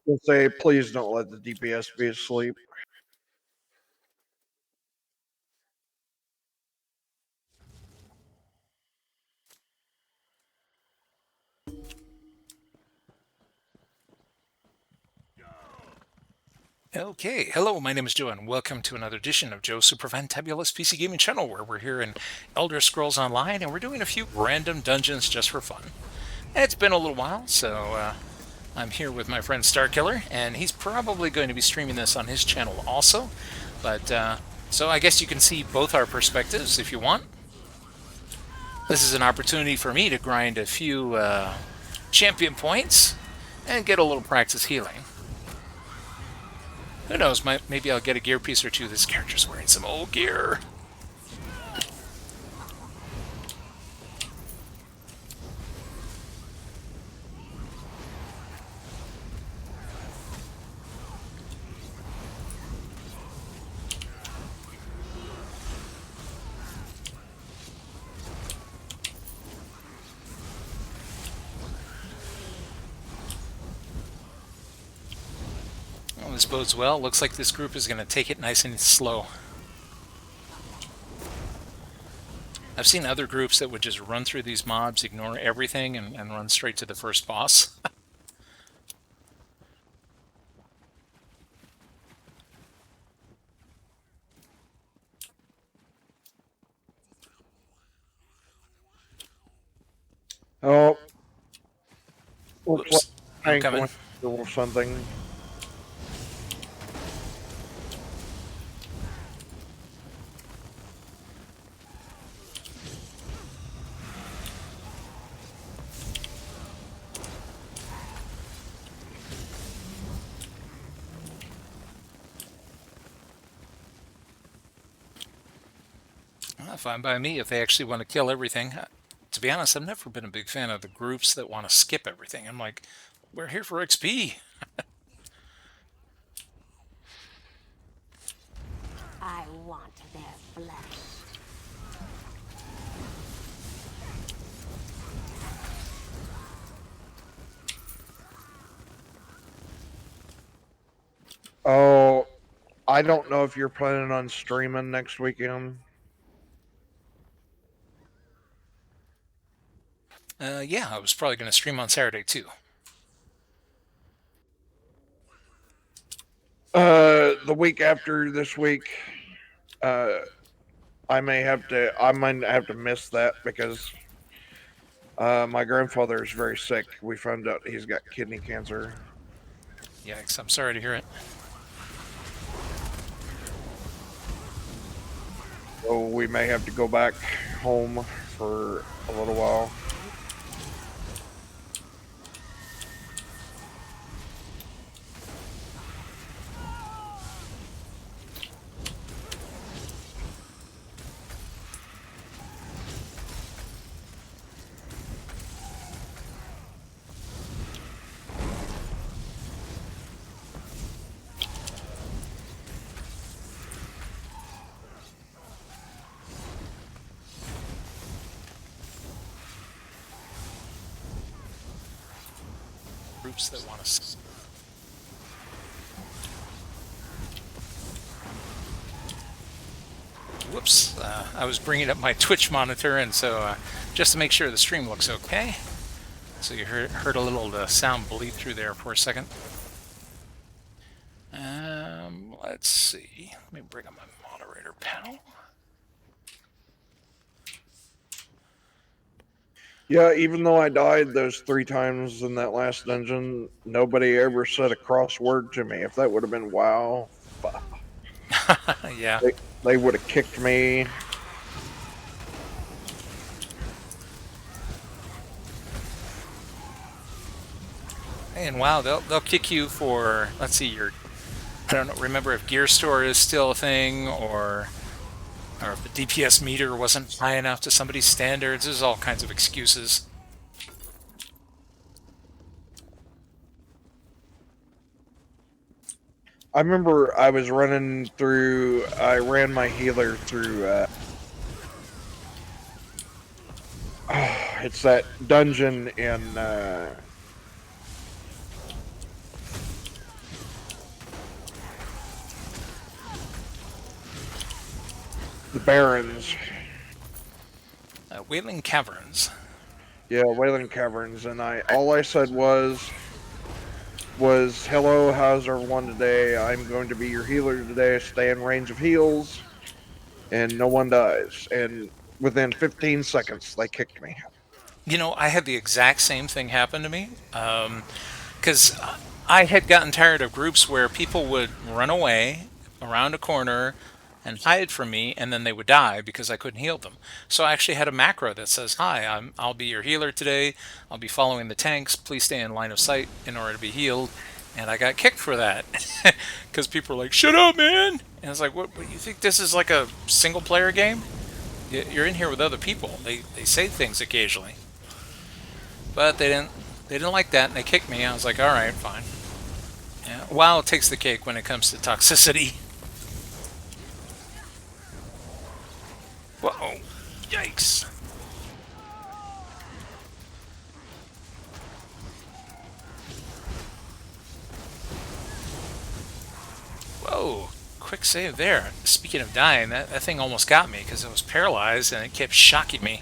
We'll say, please don't let the DPS be asleep. Okay, hello, my name is Joe, and welcome to another edition of Joe's Super Fantabulous PC Gaming Channel, where we're here in Elder Scrolls Online, and we're doing a few random dungeons just for fun. And it's been a little while, so I'm here with my friend Starkiller, and he's probably going to be streaming this on his channel also. But, so I guess you can see both our perspectives if you want. This is an opportunity for me to grind a few champion points and get a little practice healing. Who knows, maybe I'll get a gear piece or two. This character's wearing some old gear. Well, this bodes well. Looks like this group is going to take it nice and slow. I've seen other groups that would just run through these mobs, ignore everything, and run straight to the first boss. Oh. Oops, I'm coming. Or something. Fine by me if they actually want to kill everything. To be honest, I've never been a big fan of the groups that want to skip everything. I'm like, we're here for XP. I want their flesh. Oh, I don't know if you're planning on streaming next weekend. Yeah, I was probably going to stream on Saturday too. The week after this week, I might have to miss that because my grandfather is very sick. We found out he's got kidney cancer. Yikes, I'm sorry to hear it. So we may have to go back home for a little while. Groups that want to. Whoops, I was bringing up my Twitch monitor, and so just to make sure the stream looks okay. So you heard a little sound bleed through there for a second. Let's see. Let me bring up my moderator panel. Yeah, even though I died those 3 times in that last dungeon, nobody ever said a cross word to me. If that would have been WoW, yeah. They would have kicked me. And wow, they'll kick you for, let's see, I don't remember if gear store is still a thing, or if the DPS meter wasn't high enough to somebody's standards. There's all kinds of excuses. I remember I was running through, I ran my healer through, it's that dungeon in, the Barrens. Wailing Caverns. Yeah, Wayland Caverns, and all I said was hello, how's everyone today? I'm going to be your healer today. Stay in range of heals, and no one dies. And within 15 seconds, they kicked me. You know, I had the exact same thing happen to me. Because I had gotten tired of groups where people would run away around a corner and hide from me, and then they would die because I couldn't heal them. So I actually had a macro that says, "Hi, I'll be your healer today. I'll be following the tanks. Please stay in line of sight in order to be healed." And I got kicked for that because people were like, "Shut up, man!" And I was like, "What? You think this is like a single player game? You're in here with other people. They say things occasionally." But they didn't like that, and they kicked me. I was like, all right, fine. Yeah, WoW takes the cake when it comes to toxicity. Whoa, yikes. Whoa, quick save there. Speaking of dying, that thing almost got me because it was paralyzed and it kept shocking me.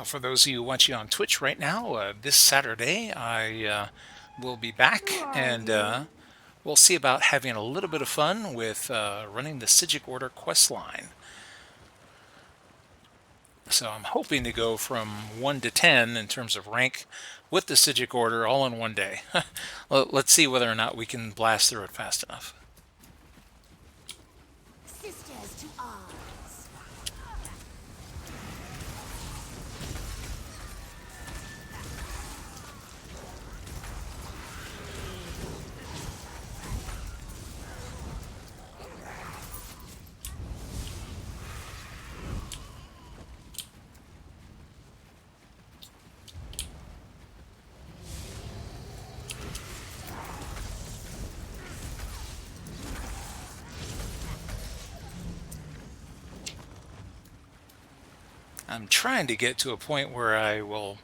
For those of you watching on Twitch right now, this Saturday I will be back, and we'll see about having a little bit of fun with running the Sigic Order quest line. So I'm hoping to go from 1 to 10 in terms of rank with the Sigic Order all in one day. Let's see whether or not we can blast through it fast enough. Sisters to arms. I'm trying to get to a point where I will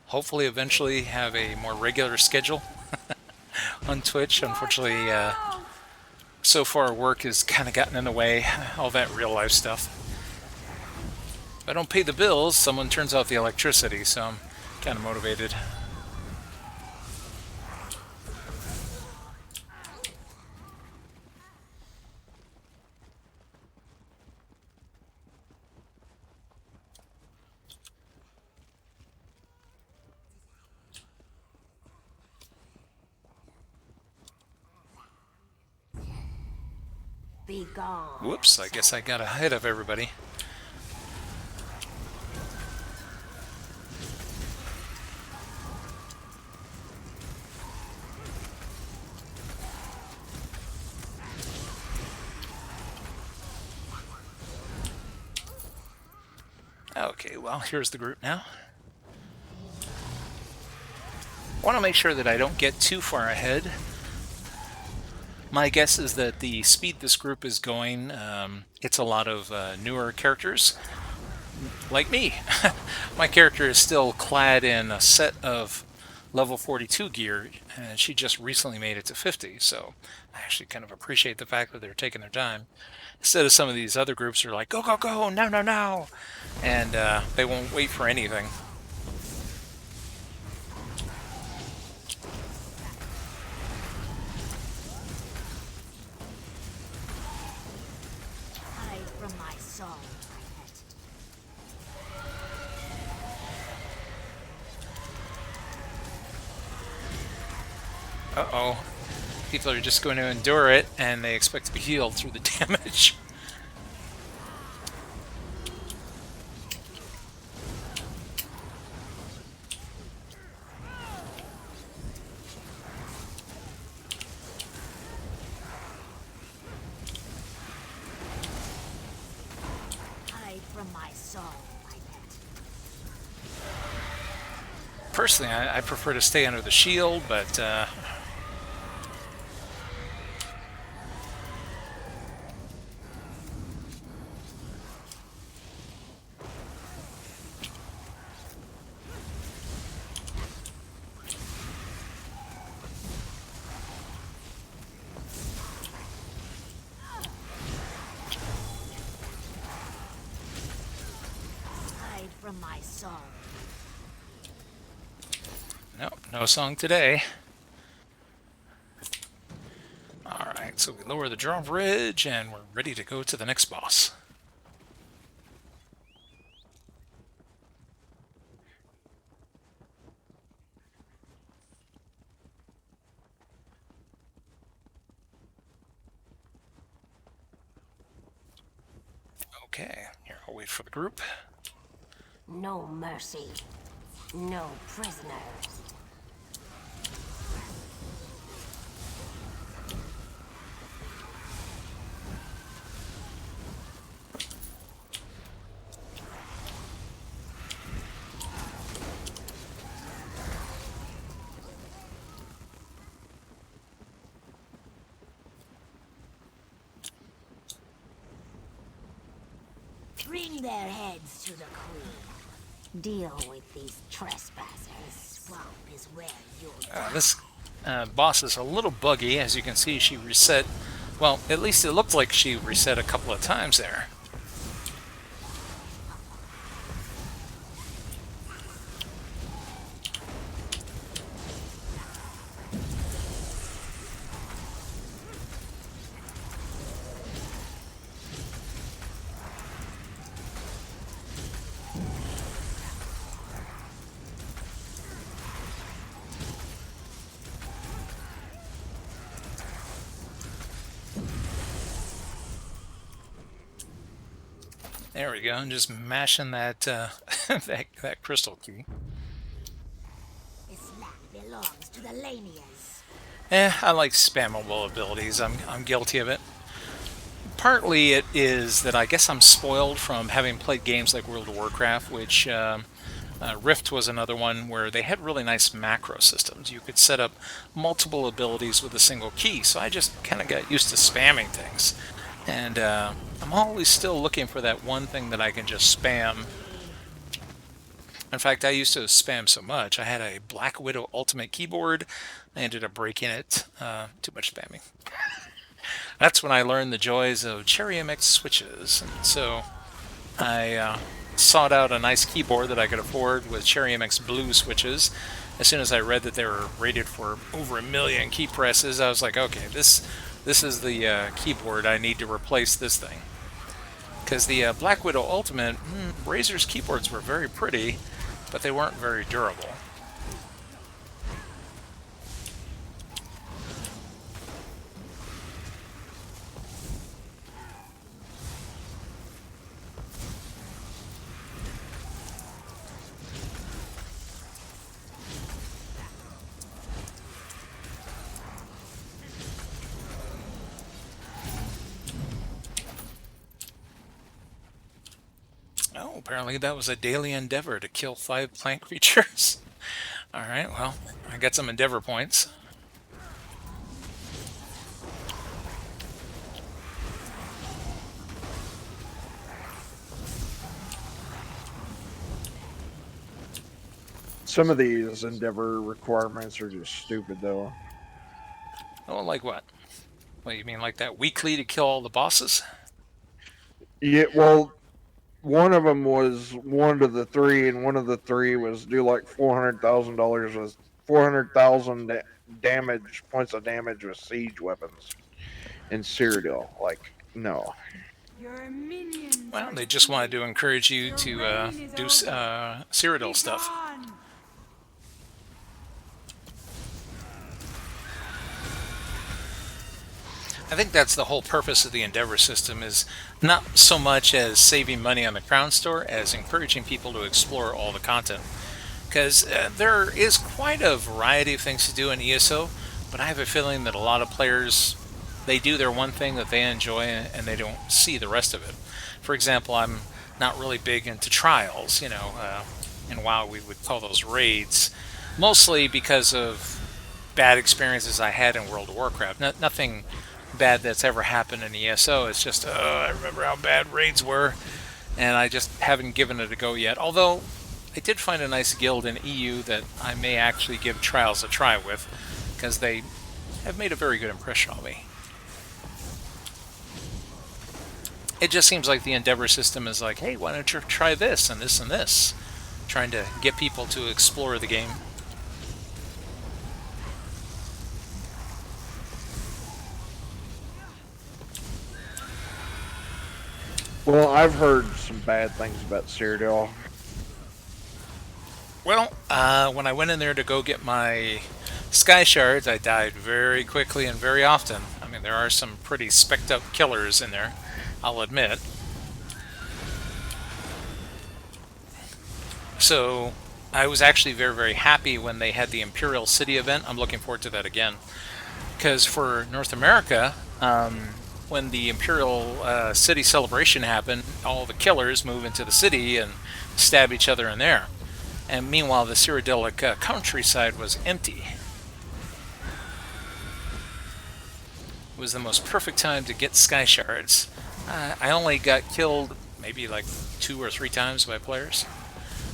hopefully eventually have a more regular schedule on Twitch. Unfortunately, so far work has kind of gotten in the way, all that real life stuff. If I don't pay the bills, someone turns off the electricity, so I'm kind of motivated. Be gone. Whoops, I guess I got ahead of everybody. Okay, well, here's the group now. I want to make sure that I don't get too far ahead. My guess is that the speed this group is going, it's a lot of newer characters, like me. My character is still clad in a set of level 42 gear, and she just recently made it to 50, so I actually kind of appreciate the fact that they're taking their time. Instead of some of these other groups who are like, go, go, go, no, no, no, and they won't wait for anything. Uh-oh. People are just going to endure it, and they expect to be healed through the damage. personally, I prefer to stay under the shield, but Hide from my song. nope, no song today. Alright, so we lower the drawbridge, and we're ready to go to the next boss. Okay, here, I'll wait for the group. No mercy. No prisoners. Bring their heads to the queen. Deal with these trespassers. Swamp is where you'll This boss is a little buggy. As you can see, she reset. Well, at least it looked like she reset a couple of times there. There we go, and just mashing that that crystal key. This land belongs to the Lanias. I like spammable abilities. I'm guilty of it. Partly it is that I guess I'm spoiled from having played games like World of Warcraft, which Rift was another one where they had really nice macro systems. You could set up multiple abilities with a single key, so I just kind of got used to spamming things. And I'm always still looking for that one thing that I can just spam. In fact, I used to spam so much. I had a Black Widow Ultimate keyboard. I ended up breaking it. Too much spamming. That's when I learned the joys of Cherry MX switches. And so I sought out a nice keyboard that I could afford with Cherry MX blue switches. As soon as I read that they were rated for over 1 million key presses, I was like, okay, this is the keyboard. I need to replace this thing. Because the Black Widow Ultimate, Razer's keyboards were very pretty, but they weren't very durable. Oh, apparently that was a daily endeavor to kill 5 plant creatures. Alright, well, I got some endeavor points. Some of these endeavor requirements are just stupid, though. Oh, like what? What, you mean like that weekly to kill all the bosses? Yeah, well, one of them was 1 to the 3, and one of the 3 was do like $400,000 with 400,000 damage points of damage with siege weapons in Cyrodiil. Like, no. Your minions. Well, they just wanted to encourage you to do Cyrodiil stuff. I think that's the whole purpose of the Endeavor system, is not so much as saving money on the Crown Store as encouraging people to explore all the content. Because there is quite a variety of things to do in ESO, but I have a feeling that a lot of players, they do their one thing that they enjoy and they don't see the rest of it. For example, I'm not really big into trials, you know. In WoW we would call those raids. mostly because of bad experiences I had in World of Warcraft. Nothing bad that's ever happened in ESO. It's just, I remember how bad raids were, and I just haven't given it a go yet. Although, I did find a nice guild in EU that I may actually give Trials a try with, because they have made a very good impression on me. It just seems like the Endeavor system is like, hey, why don't you try this and this and this? Trying to get people to explore the game. Well, I've heard some bad things about Cyrodiil. Well, when I went in there to go get my Sky Shards, I died very quickly and very often. I mean, there are some pretty specced up killers in there, I'll admit. So, I was actually very, very happy when they had the Imperial City event. I'm looking forward to that again. Because for North America, when the Imperial City celebration happened, all the killers move into the city and stab each other in there. And meanwhile, the Cyrodiilic countryside was empty. It was the most perfect time to get Sky Shards. I only got killed maybe like 2 or 3 times by players,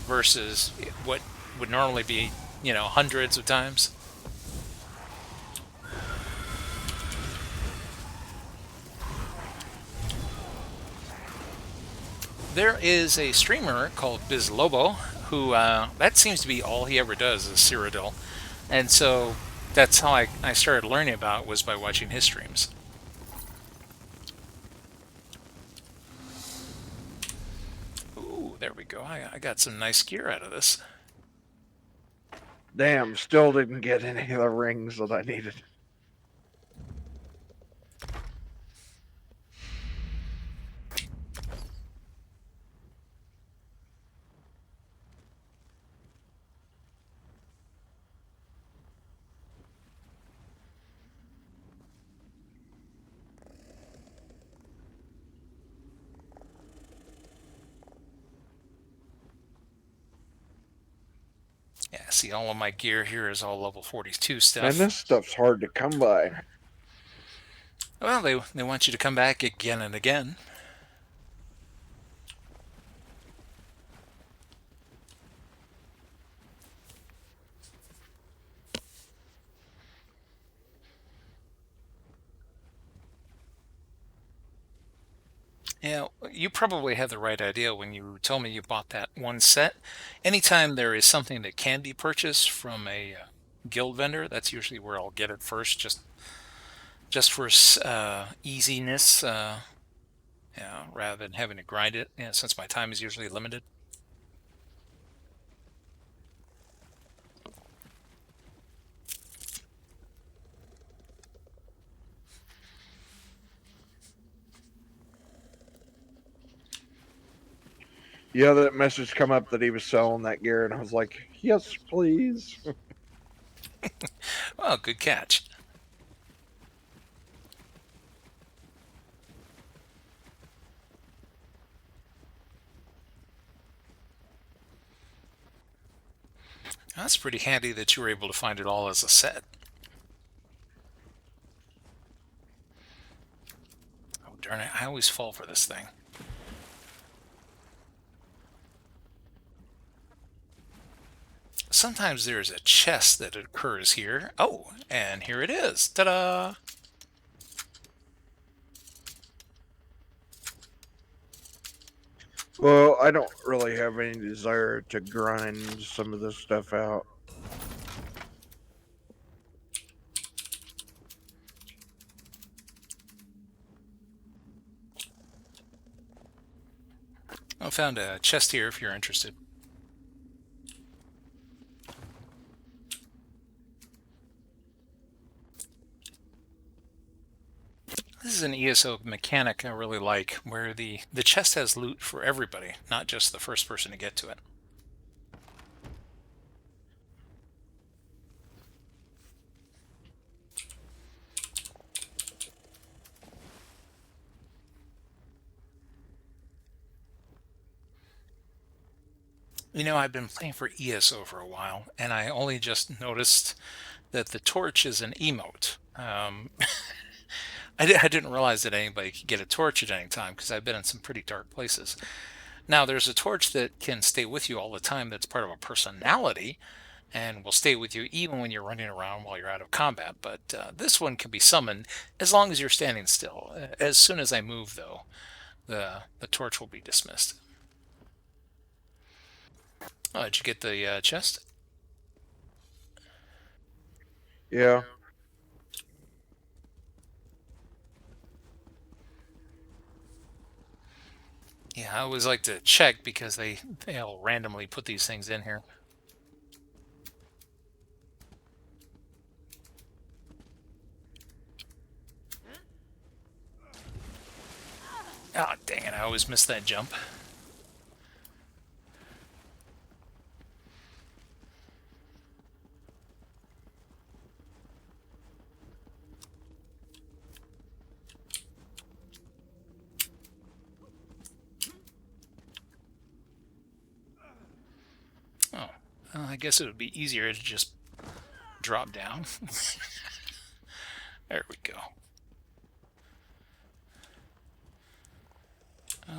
versus what would normally be, hundreds of times. There is a streamer called BizLobo who, that seems to be all he ever does is Cyrodiil. And so that's how I started learning about it, was by watching his streams. Ooh, there we go. I got some nice gear out of this. Damn, still didn't get any of the rings that I needed. Yeah, see, all of my gear here is all level 42 stuff. And this stuff's hard to come by. Well, they want you to come back again and again. Yeah, you probably had the right idea when you told me you bought that one set. Anytime there is something that can be purchased from a guild vendor, that's usually where I'll get it first, just for easiness, rather than having to grind it, since my time is usually limited. Yeah, that message come up that he was selling that gear, and I was like, yes, please. Well, good catch. That's pretty handy that you were able to find it all as a set. Oh, darn it. I always fall for this thing. Sometimes there's a chest that occurs here. Oh, and here it is. Ta-da! Well, I don't really have any desire to grind some of this stuff out. I found a chest here if you're interested. This is an ESO mechanic I really like, where the chest has loot for everybody, not just the first person to get to it. You know, I've been playing for ESO for a while, and I only just noticed that the torch is an emote. I didn't realize that anybody could get a torch at any time because I've been in some pretty dark places. Now, there's a torch that can stay with you all the time that's part of a personality and will stay with you even when you're running around while you're out of combat. But this one can be summoned as long as you're standing still. As soon as I move, though, the torch will be dismissed. Oh, did you get the chest? Yeah. Yeah, I always like to check because they'll randomly put these things in here. Oh, dang it, I always miss that jump. Oh, well, I guess it would be easier to just drop down. There we go.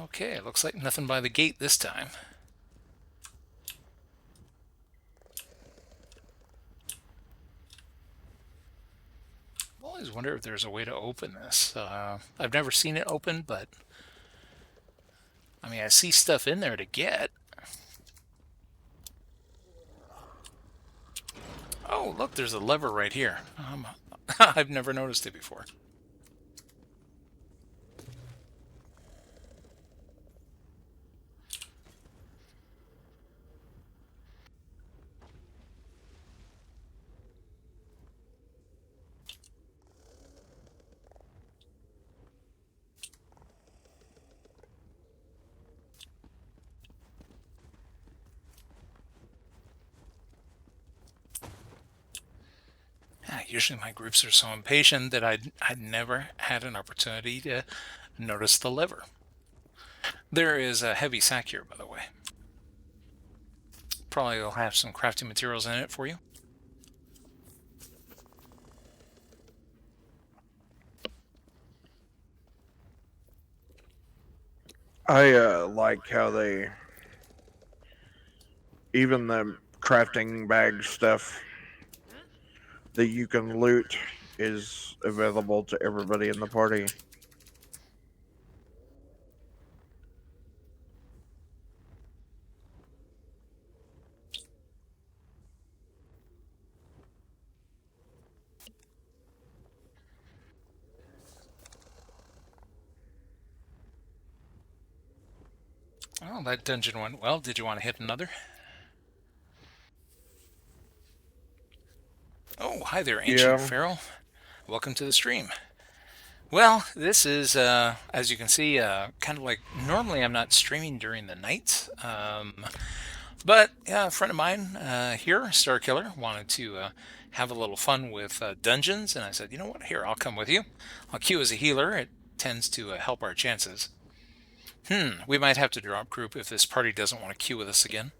Okay, looks like nothing by the gate this time. I always wonder if there's a way to open this. I've never seen it open, but I mean, I see stuff in there to get. Oh, look, there's a lever right here. I've never noticed it before. Usually my groups are so impatient that I'd never had an opportunity to notice the lever. There is a heavy sack here, by the way. Probably will have some crafting materials in it for you. I like how they, even the crafting bag stuff that you can loot is available to everybody in the party. Oh, that dungeon went well. Did you want to hit another? Oh, hi there, Ancient Yeah. Pharaoh. Welcome to the stream. Well, this is, as you can see, kind of like, normally I'm not streaming during the night, but yeah, a friend of mine here, Star Killer, wanted to have a little fun with dungeons, and I said, you know what, here, I'll come with you. I'll queue as a healer. It tends to help our chances. We might have to drop group if this party doesn't want to queue with us again.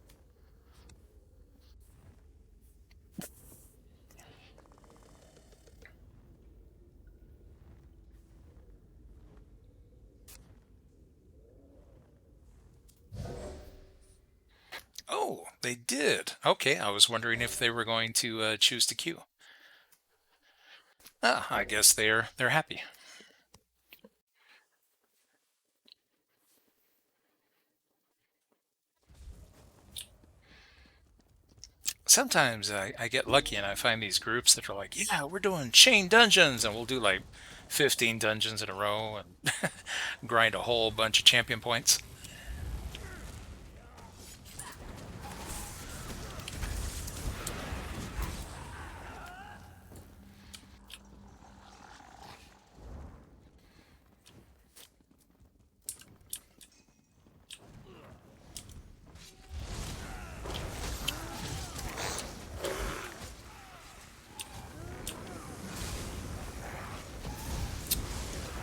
Oh, they did. Okay, I was wondering if they were going to choose to queue. Ah, I guess they're happy. Sometimes I get lucky and I find these groups that are like, yeah, we're doing chain dungeons, and we'll do like 15 dungeons in a row and grind a whole bunch of champion points.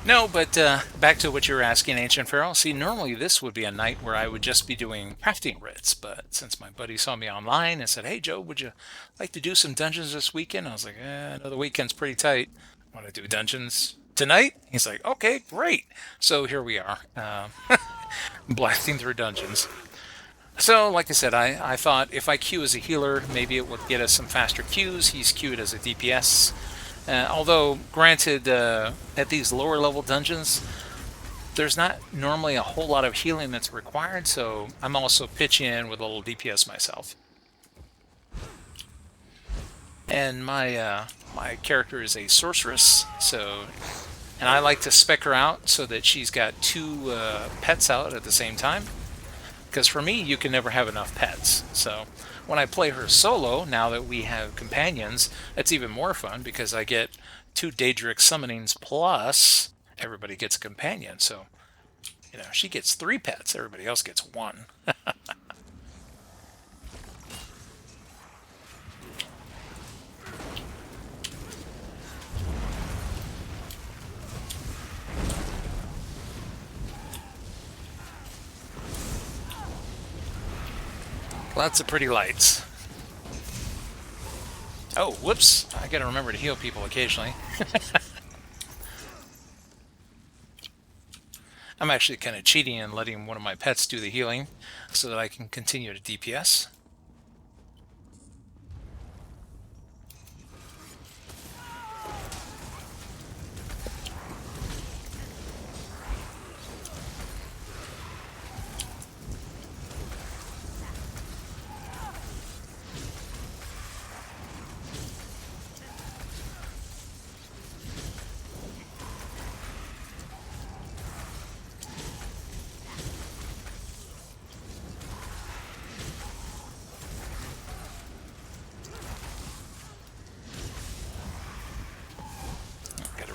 No, but back to what you were asking, Ancient Pharaoh. See, normally this would be a night where I would just be doing crafting writs, but since my buddy saw me online and said, "Hey, Joe, would you like to do some dungeons this weekend?" I was like, I know the weekend's pretty tight. Want to do dungeons tonight? He's like, "Okay, great." So here we are, blasting through dungeons. So, like I said, I thought if I queue as a healer, maybe it would get us some faster queues. He's queued as a DPS. Although, granted, at these lower level dungeons, there's not normally a whole lot of healing that's required, so I'm also pitching in with a little DPS myself. And my character is a sorceress, and I like to spec her out so that she's got two pets out at the same time. Because for me, you can never have enough pets. So when I play her solo, now that we have companions, it's even more fun because I get 2 Daedric summonings plus everybody gets a companion. So, she gets 3 pets, everybody else gets 1. Lots of pretty lights. Oh, whoops. I gotta remember to heal people occasionally. I'm actually kind of cheating and letting one of my pets do the healing so that I can continue to DPS.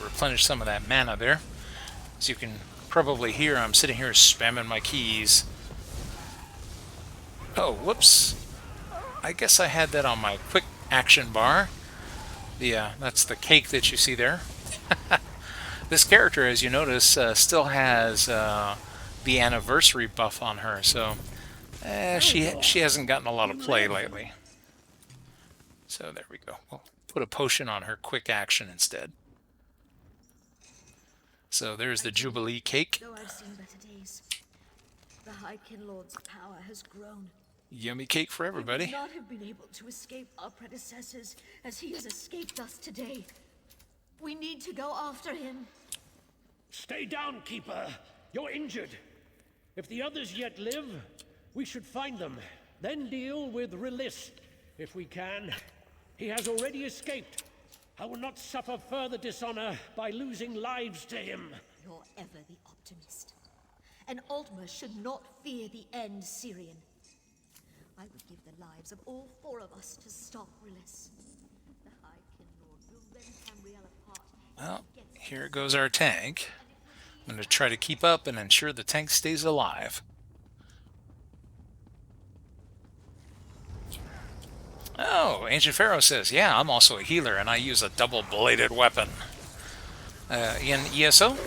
Replenish some of that mana there. As you can probably hear, I'm sitting here spamming my keys. Oh, whoops. I guess I had that on my quick action bar. That's the cake that you see there. This character, as you notice, still has the anniversary buff on her, so she hasn't gotten a lot of play lately. So there we go. We'll put a potion on her quick action instead. So there's the Jubilee cake. Though I've seen better days, the High Kin Lord's power has grown. Yummy cake for We everybody. would not have been able to escape our predecessors as he has escaped us today. We need to go after him. Stay down, Keeper. You're injured. If the others yet live, we should find them, then deal with Release, if we can. He has already escaped. I will not suffer further dishonor by losing lives to him. You're ever the optimist. And Altmer should not fear the end, Syrian. I would give the lives of all 4 of us to stop Release. The High Kin Lord will rend Tamriel apart. Well, here goes our tank. I'm going to try to keep up and ensure the tank stays alive. Oh, Ancient Pharaoh says, yeah, I'm also a healer and I use a double-bladed weapon. In ESO?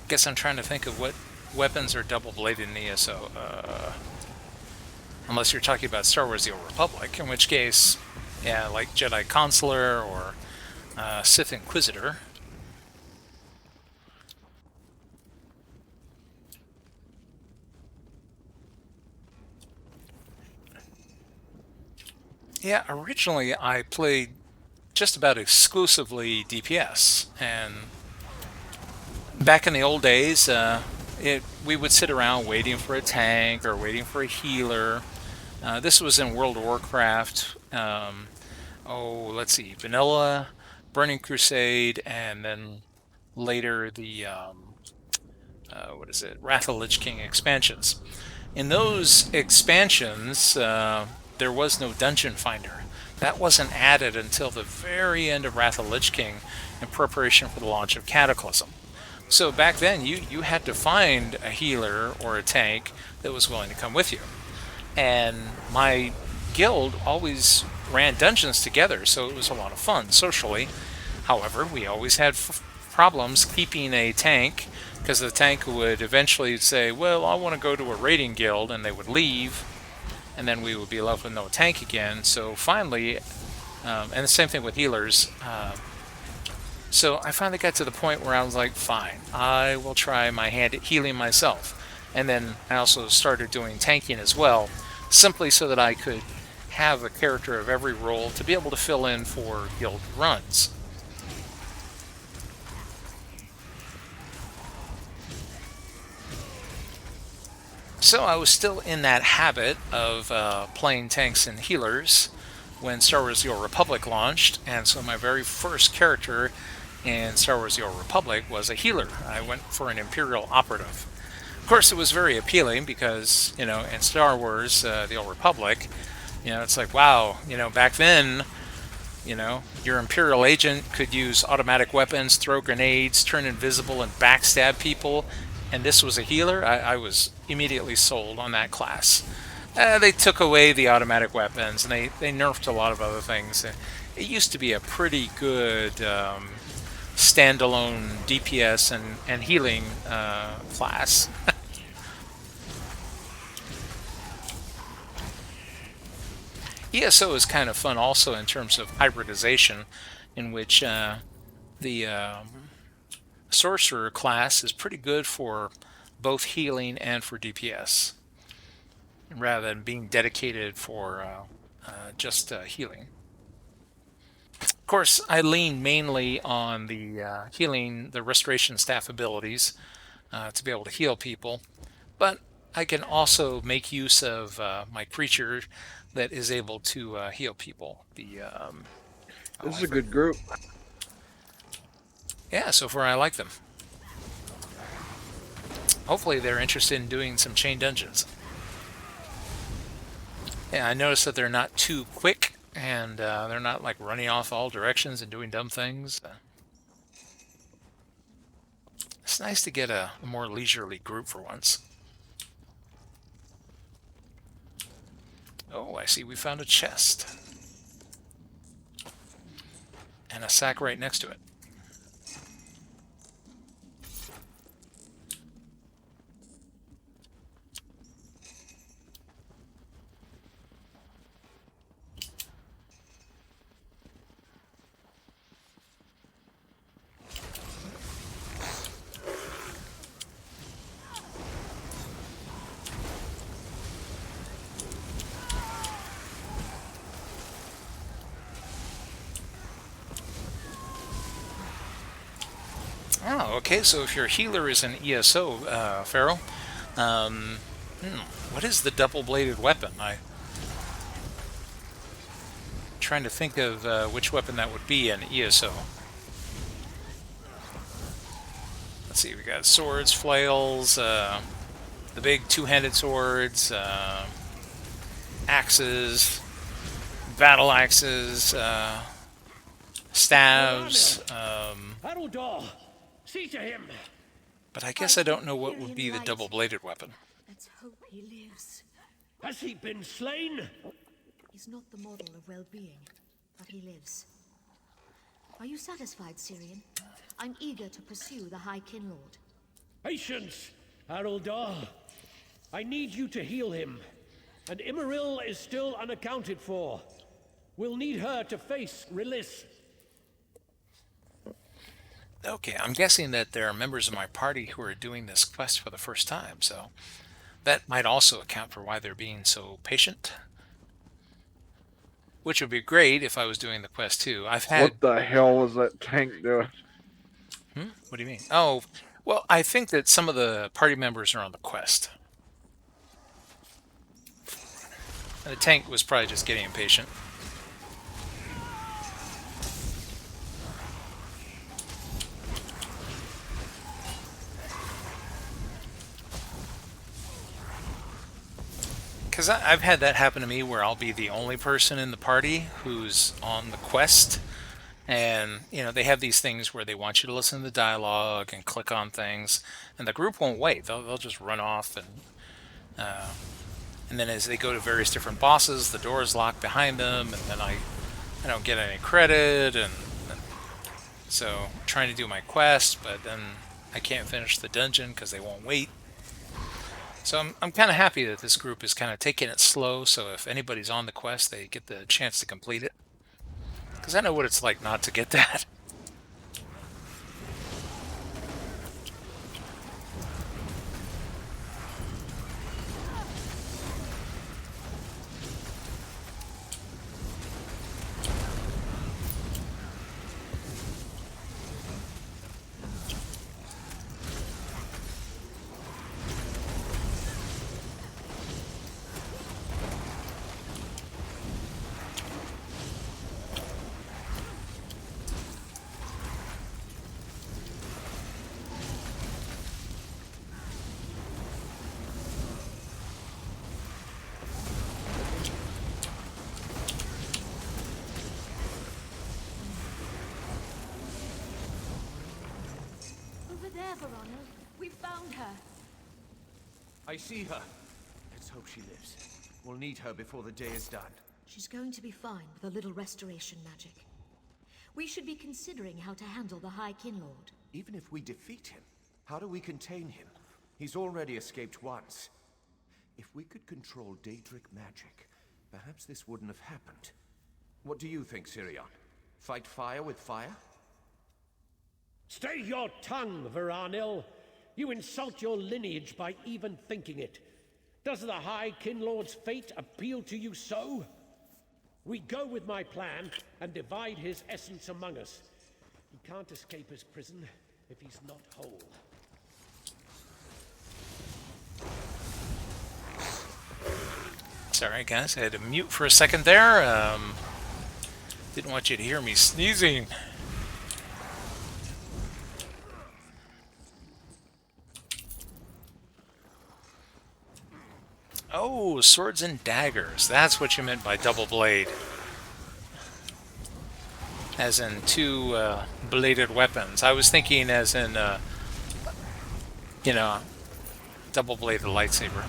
Guess I'm trying to think of what weapons are double-bladed in ESO. Unless you're talking about Star Wars The Old Republic, in which case, yeah, like Jedi Consular or Sith Inquisitor. Yeah, originally I played just about exclusively DPS, and back in the old days, we would sit around waiting for a tank or waiting for a healer. This was in World of Warcraft. Let's see, Vanilla, Burning Crusade, and then later the Wrath of the Lich King expansions. In those expansions, there was no dungeon finder. That wasn't added until the very end of Wrath of the Lich King in preparation for the launch of Cataclysm. So back then, you had to find a healer or a tank that was willing to come with you. And my guild always ran dungeons together, so it was a lot of fun socially. However, we always had problems keeping a tank, because the tank would eventually say, well, I want to go to a raiding guild, and they would leave, and then we would be left with no tank again. So finally, and the same thing with healers, so I finally got to the point where I was like, fine, I will try my hand at healing myself. And then I also started doing tanking as well, simply so that I could have a character of every role to be able to fill in for guild runs. So I was still in that habit of playing tanks and healers when Star Wars The Old Republic launched, and so my very first character in Star Wars The Old Republic was a healer. I went for an Imperial Operative. Of course, it was very appealing because, you know, in Star Wars The Old Republic, you know, it's like, wow, you know, back then, you know, your Imperial agent could use automatic weapons, throw grenades, turn invisible, and backstab people, and this was a healer. I was immediately sold on that class. They took away the automatic weapons, and they nerfed a lot of other things. It used to be a pretty good standalone DPS and healing class. ESO is kind of fun also in terms of hybridization, in which the sorcerer class is pretty good for both healing and for DPS, rather than being dedicated for just healing. Of course, I lean mainly on the healing, the restoration staff abilities to be able to heal people, but I can also make use of my creature that is able to heal people. This is a good group. Yeah, so far I like them. Hopefully they're interested in doing some chain dungeons. Yeah, I noticed that they're not too quick, and they're not like running off all directions and doing dumb things. It's nice to get a more leisurely group for once. Oh, I see we found a chest. And a sack right next to it. Oh, okay, so if your healer is an ESO, Pharaoh, what is the double-bladed weapon? I'm trying to think of which weapon that would be in ESO. Let's see, we got swords, flails, the big two-handed swords, axes, battle axes, staves. See to him. But I guess I don't know what would be the double-bladed weapon. Let's hope he lives. Has he been slain? He's not the model of well-being, but he lives. Are you satisfied, Syrian? I'm eager to pursue the High Kinlord. Patience, Haroldar. I need you to heal him. And Immaril is still unaccounted for. We'll need her to face Release. Okay, I'm guessing that there are members of my party who are doing this quest for the first time, so that might also account for why they're being so patient. Which would be great if I was doing the quest too. What the hell was that tank doing? What do you mean? Oh, well, I think that some of the party members are on the quest. And the tank was probably just getting impatient. Because I've had that happen to me where I'll be the only person in the party who's on the quest. And, you know, they have these things where they want you to listen to the dialogue and click on things. And the group won't wait. They'll just run off and And then as they go to various different bosses, the door is locked behind them, and then I don't get any credit, and so I'm trying to do my quest, but then I can't finish the dungeon because they won't wait. So I'm kind of happy that this group is kind of taking it slow, so if anybody's on the quest, they get the chance to complete it. Because I know what it's like not to get that. Over there, Verona. We found her. I see her. Let's hope she lives. We'll need her before the day is done. She's going to be fine with a little restoration magic. We should be considering how to handle the High Kinlord. Even if we defeat him, how do we contain him? He's already escaped once. If we could control Daedric magic, perhaps this wouldn't have happened. What do you think, Sirion? Fight fire with fire? Stay your tongue, Veranil. You insult your lineage by even thinking it. Does the High Kinlord's fate appeal to you so? We go with my plan and divide his essence among us. He can't escape his prison if he's not whole. Sorry guys, I had to mute for a second there. Didn't want you to hear me sneezing. Oh, swords and daggers. That's what you meant by double blade. As in two bladed weapons. I was thinking as in, you know, double bladed lightsaber.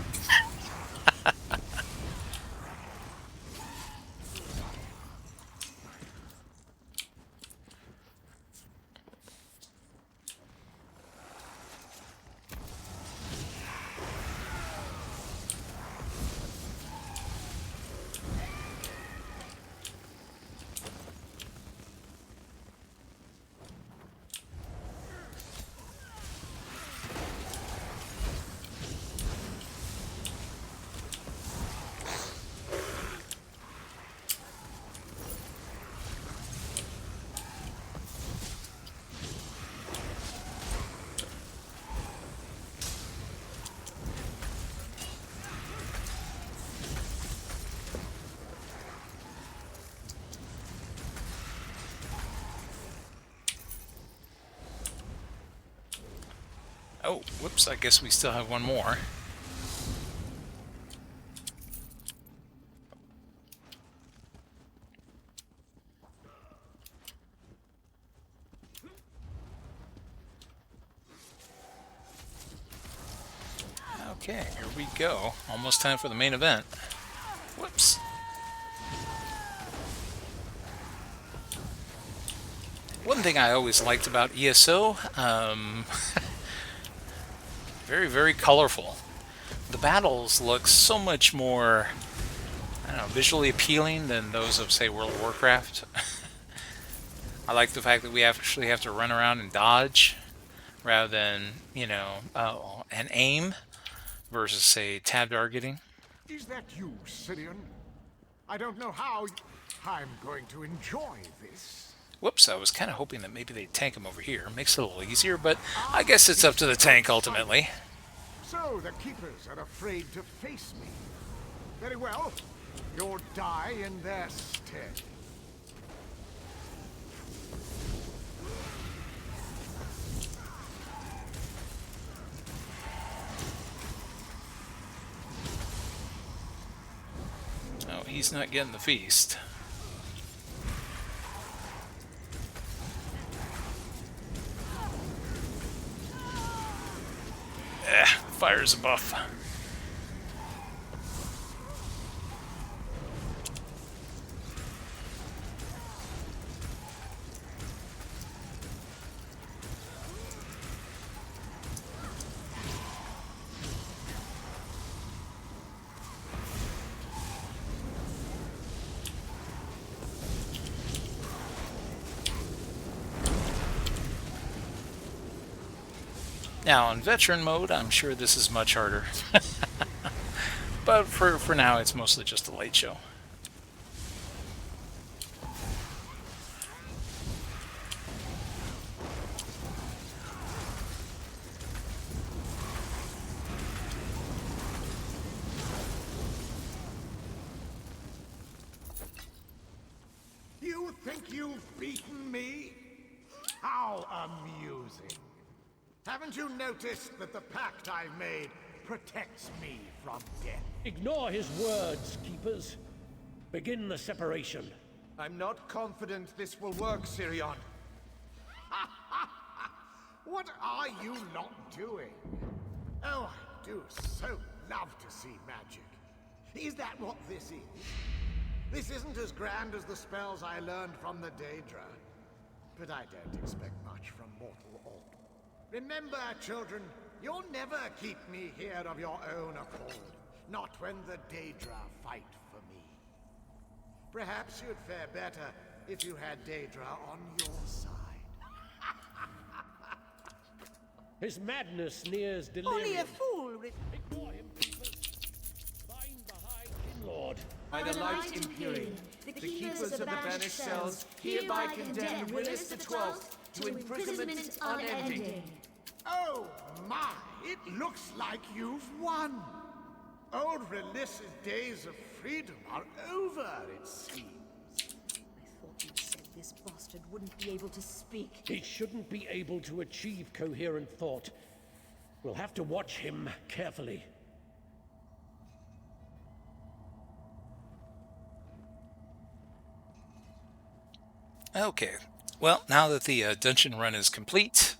Oh, whoops, I guess we still have one more. Okay, here we go. Almost time for the main event. Whoops. One thing I always liked about ESO, very, very colorful. The battles look so much more, I don't know, visually appealing than those of, say, World of Warcraft. I like the fact that we actually have to run around and dodge rather than, you know, and aim versus, say, tab targeting. Is that you, Sirion? I don't know how I'm going to enjoy this. Whoops, I was kind of hoping that maybe they'd tank him over here. Makes it a little easier, but I guess it's up to the tank ultimately. So the Keepers are afraid to face me. Very well. You'll die in their stead. Oh, he's not getting the feast. Fire's a buff. Now, on veteran mode, I'm sure this is much harder. But for now, it's mostly just a light show. You think you've beaten me? How amusing. Haven't you noticed that the pact I've made protects me from death? Ignore his words, keepers. Begin the separation. I'm not confident this will work, Sirion. What are you not doing? Oh, I do so love to see magic. Is that what this is? This isn't as grand as the spells I learned from the Daedra, but I don't expect much from mortal all. Remember, children, you'll never keep me here of your own accord. Not when the Daedra fight for me. Perhaps you'd fare better if you had Daedra on your side. His madness nears delirium. Only a fool. Ignore him, keepers. Bind the High Kinlord. By the light Imperium, the keepers of the banished cells hereby condemn Willis the Twelfth to imprisonment unending. Oh my, it looks like you've won. Old Relis's days of freedom are over, it seems. I thought you said this bastard wouldn't be able to speak. He shouldn't be able to achieve coherent thought. We'll have to watch him carefully. Okay, well, now that the dungeon run is complete,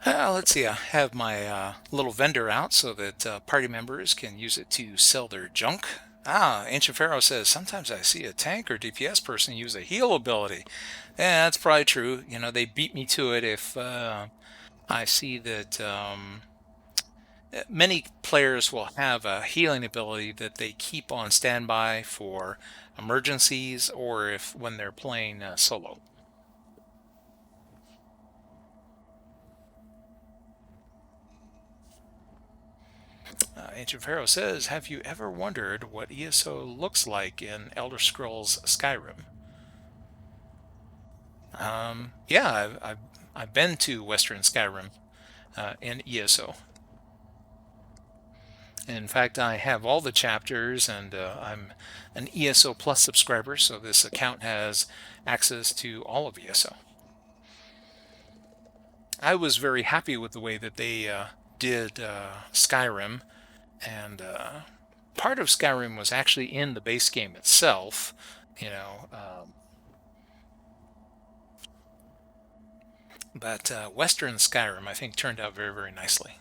let's see, I have my little vendor out so that party members can use it to sell their junk. Ancient Pharaoh says, sometimes I see a tank or DPS person use a heal ability. Yeah, that's probably true. You know, they beat me to it if I see that many players will have a healing ability that they keep on standby for emergencies or if when they're playing solo. Ancient Pharaoh says, have you ever wondered what ESO looks like in Elder Scrolls Skyrim? Yeah, I've been to Western Skyrim in ESO. In fact, I have all the chapters, and I'm an ESO Plus subscriber, so this account has access to all of ESO. I was very happy with the way that they did Skyrim, and part of Skyrim was actually in the base game itself, you know, but Western Skyrim, I think, turned out very, very nicely.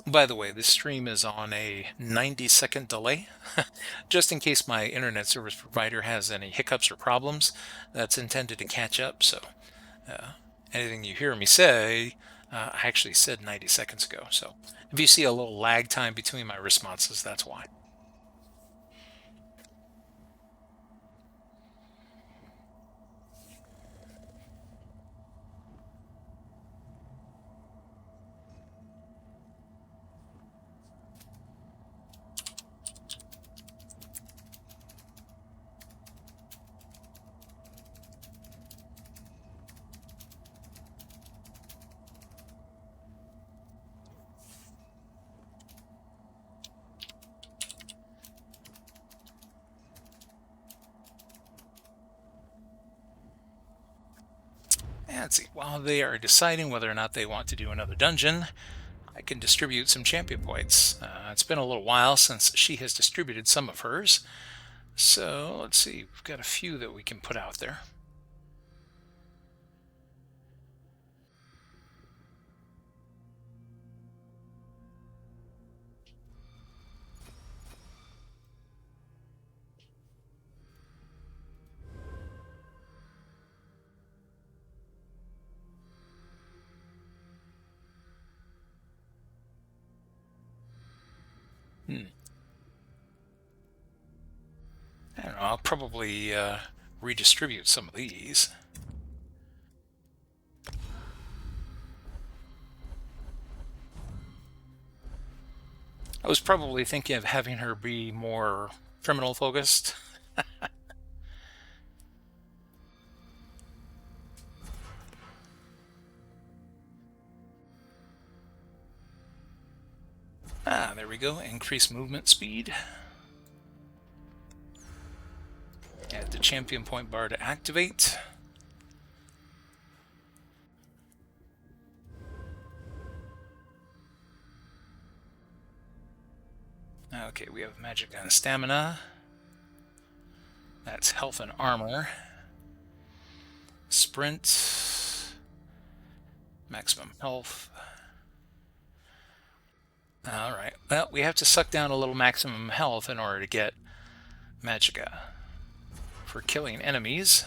By the way, this stream is on a 90-second delay, just in case my internet service provider has any hiccups or problems. That's intended to catch up, so anything you hear me say, I actually said 90 seconds ago. So if you see a little lag time between my responses, that's why. Let's see, while they are deciding whether or not they want to do another dungeon, I can distribute some champion points. It's been a little while since she has distributed some of hers. So let's see, we've got a few that we can put out there. I don't know, I'll probably redistribute some of these. I was probably thinking of having her be more criminal focused. There we go. Increase movement speed. Add the champion point bar to activate. Okay, we have magic and stamina. That's health and armor. Sprint. Maximum health. Alright, well, we have to suck down a little maximum health in order to get Magicka. For killing enemies.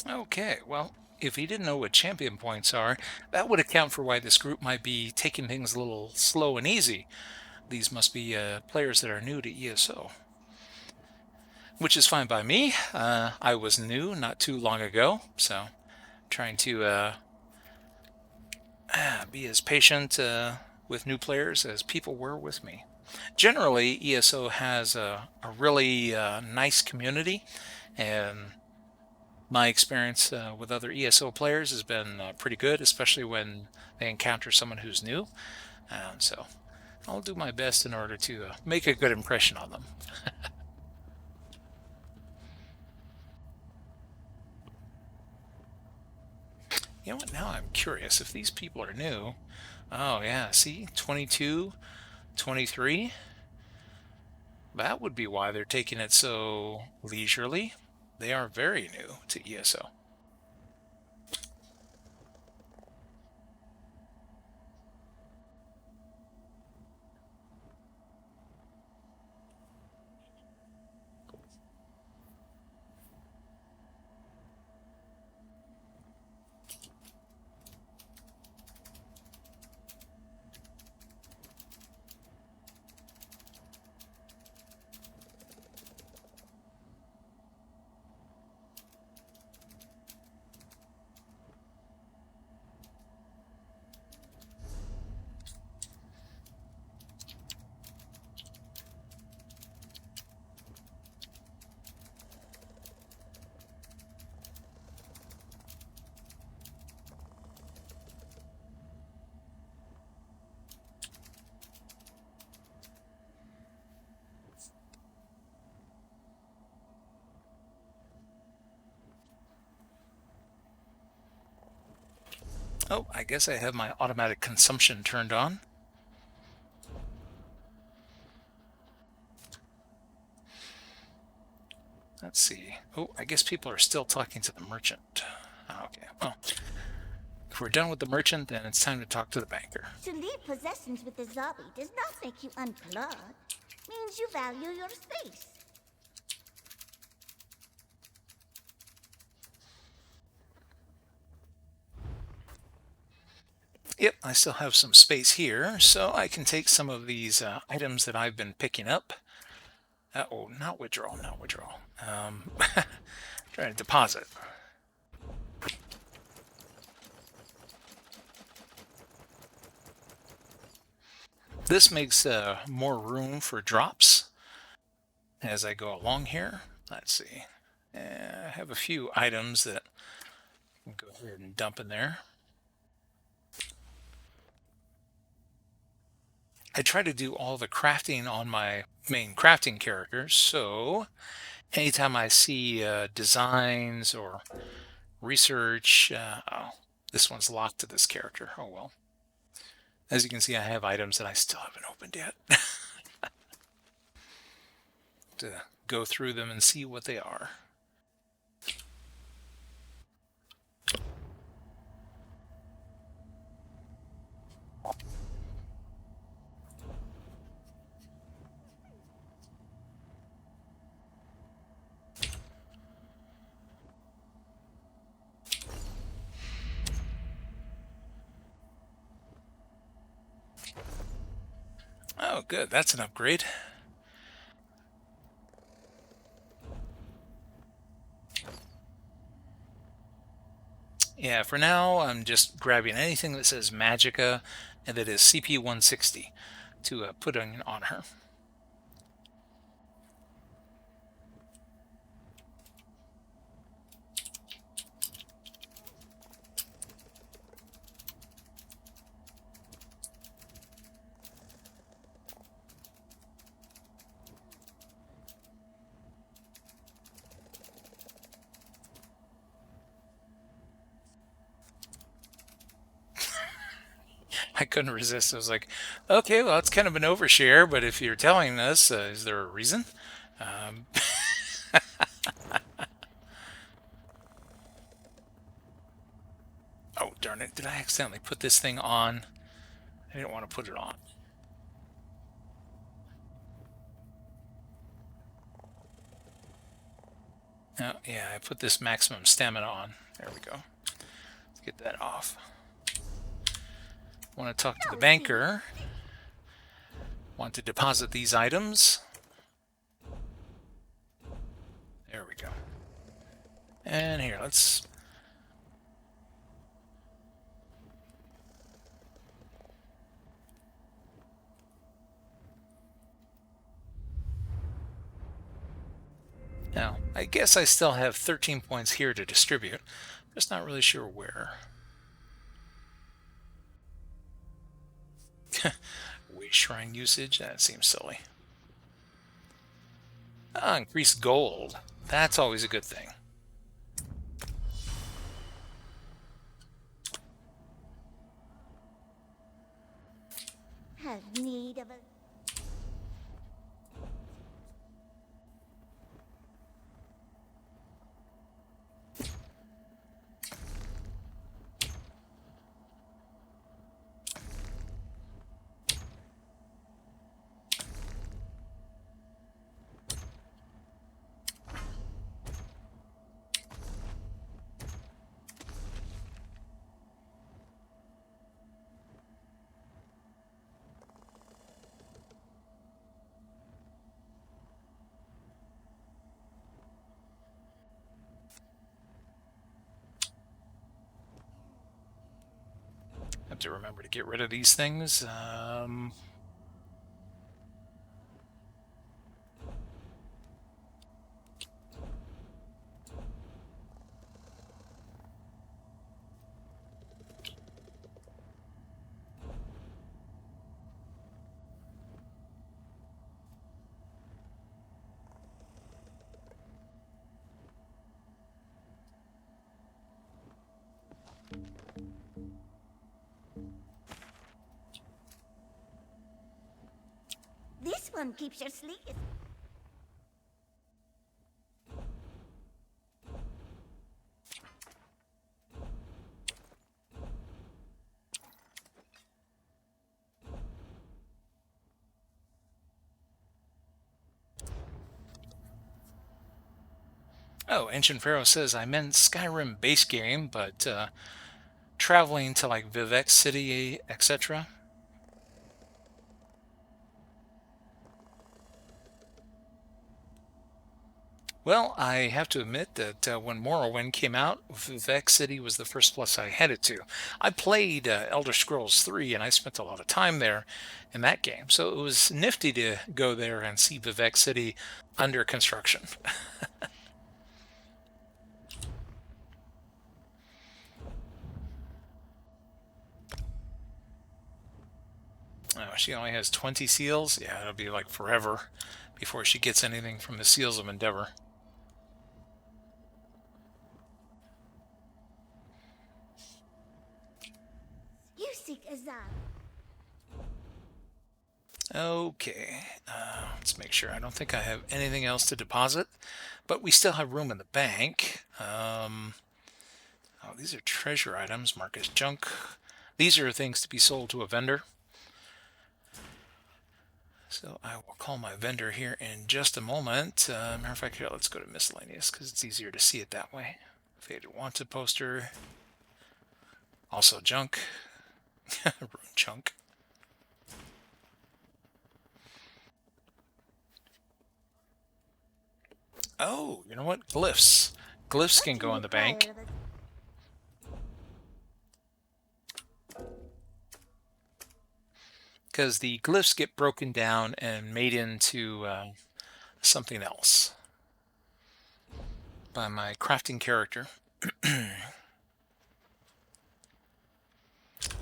Okay, well, if he didn't know what champion points are, that would account for why this group might be taking things a little slow and easy. These must be players that are new to ESO. Which is fine by me. I was new not too long ago, so trying to be as patient with new players as people were with me. Generally, ESO has a really nice community, and my experience with other ESO players has been pretty good, especially when they encounter someone who's new. So I'll do my best in order to make a good impression on them. You know what? Now I'm curious if these people are new. Oh, yeah. See? 22, 23. That would be why they're taking it so leisurely. They are very new to ESO. Oh, I guess I have my automatic consumption turned on. Let's see. Oh, I guess people are still talking to the merchant. Okay. Well, if we're done with the merchant, then it's time to talk to the banker. To leave possessions with the zombie does not make you unplug. Means you value your space. Yep, I still have some space here, so I can take some of these items that I've been picking up. Oh, not withdrawal, not withdrawal. Trying to deposit. This makes more room for drops as I go along here. Let's see. I have a few items that I can go ahead and dump in there. I try to do all the crafting on my main crafting characters, so anytime I see designs or research, oh, this one's locked to this character. Oh well. As you can see, I have items that I still haven't opened yet. To go through them and see what they are. Oh, good. That's an upgrade. Yeah, for now, I'm just grabbing anything that says Magicka and that is CP 160 to put on her. I couldn't resist. I was like, okay, well, it's kind of an overshare, but if you're telling us, is there a reason? Oh, darn it. Did I accidentally put this thing on? I didn't want to put it on. Oh, yeah, I put this maximum stamina on. There we go. Let's get that off. Want to talk to the banker. Want to deposit these items. There we go. And here, let's... Now, I guess I still have 13 points here to distribute. Just not really sure where. Waste shrine usage? That seems silly. Ah, increased gold. That's always a good thing. Have need of a... Have to remember to get rid of these things. This one keeps your sleep. Oh, Ancient Pharaoh says I meant Skyrim base game, but traveling to like Vivek City, etc. Well, I have to admit that when Morrowind came out, Vivek City was the first place I headed to. I played Elder Scrolls 3 and I spent a lot of time there in that game, so it was nifty to go there and see Vivek City under construction. Oh, she only has 20 seals? Yeah, it'll be like forever before she gets anything from the Seals of Endeavor. You seek Azab. Okay, let's make sure. I don't think I have anything else to deposit, but we still have room in the bank. Oh, these are treasure items marked as junk. These are things to be sold to a vendor. So I will call my vendor here in just a moment. Matter of fact, here, let's go to miscellaneous because it's easier to see it that way. Faded wanted poster. Also junk. Rune chunk. Oh, you know what? Glyphs. Glyphs can go in the bank. Because the glyphs get broken down and made into something else by my crafting character.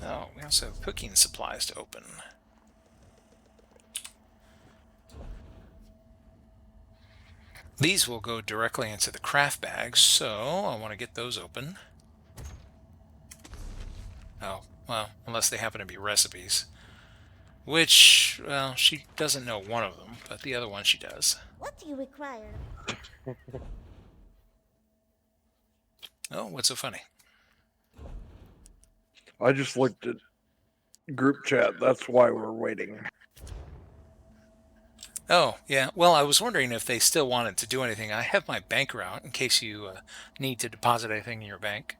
Oh, we also have cooking supplies to open. These will go directly into the craft bags, so I want to get those open. Oh, well, unless they happen to be recipes. Which, well, she doesn't know one of them, but the other one she does. What do you require? Oh, what's so funny? I just looked at group chat. That's why we're waiting. Oh, yeah. Well, I was wondering if they still wanted to do anything. I have my banker out in case you need to deposit anything in your bank.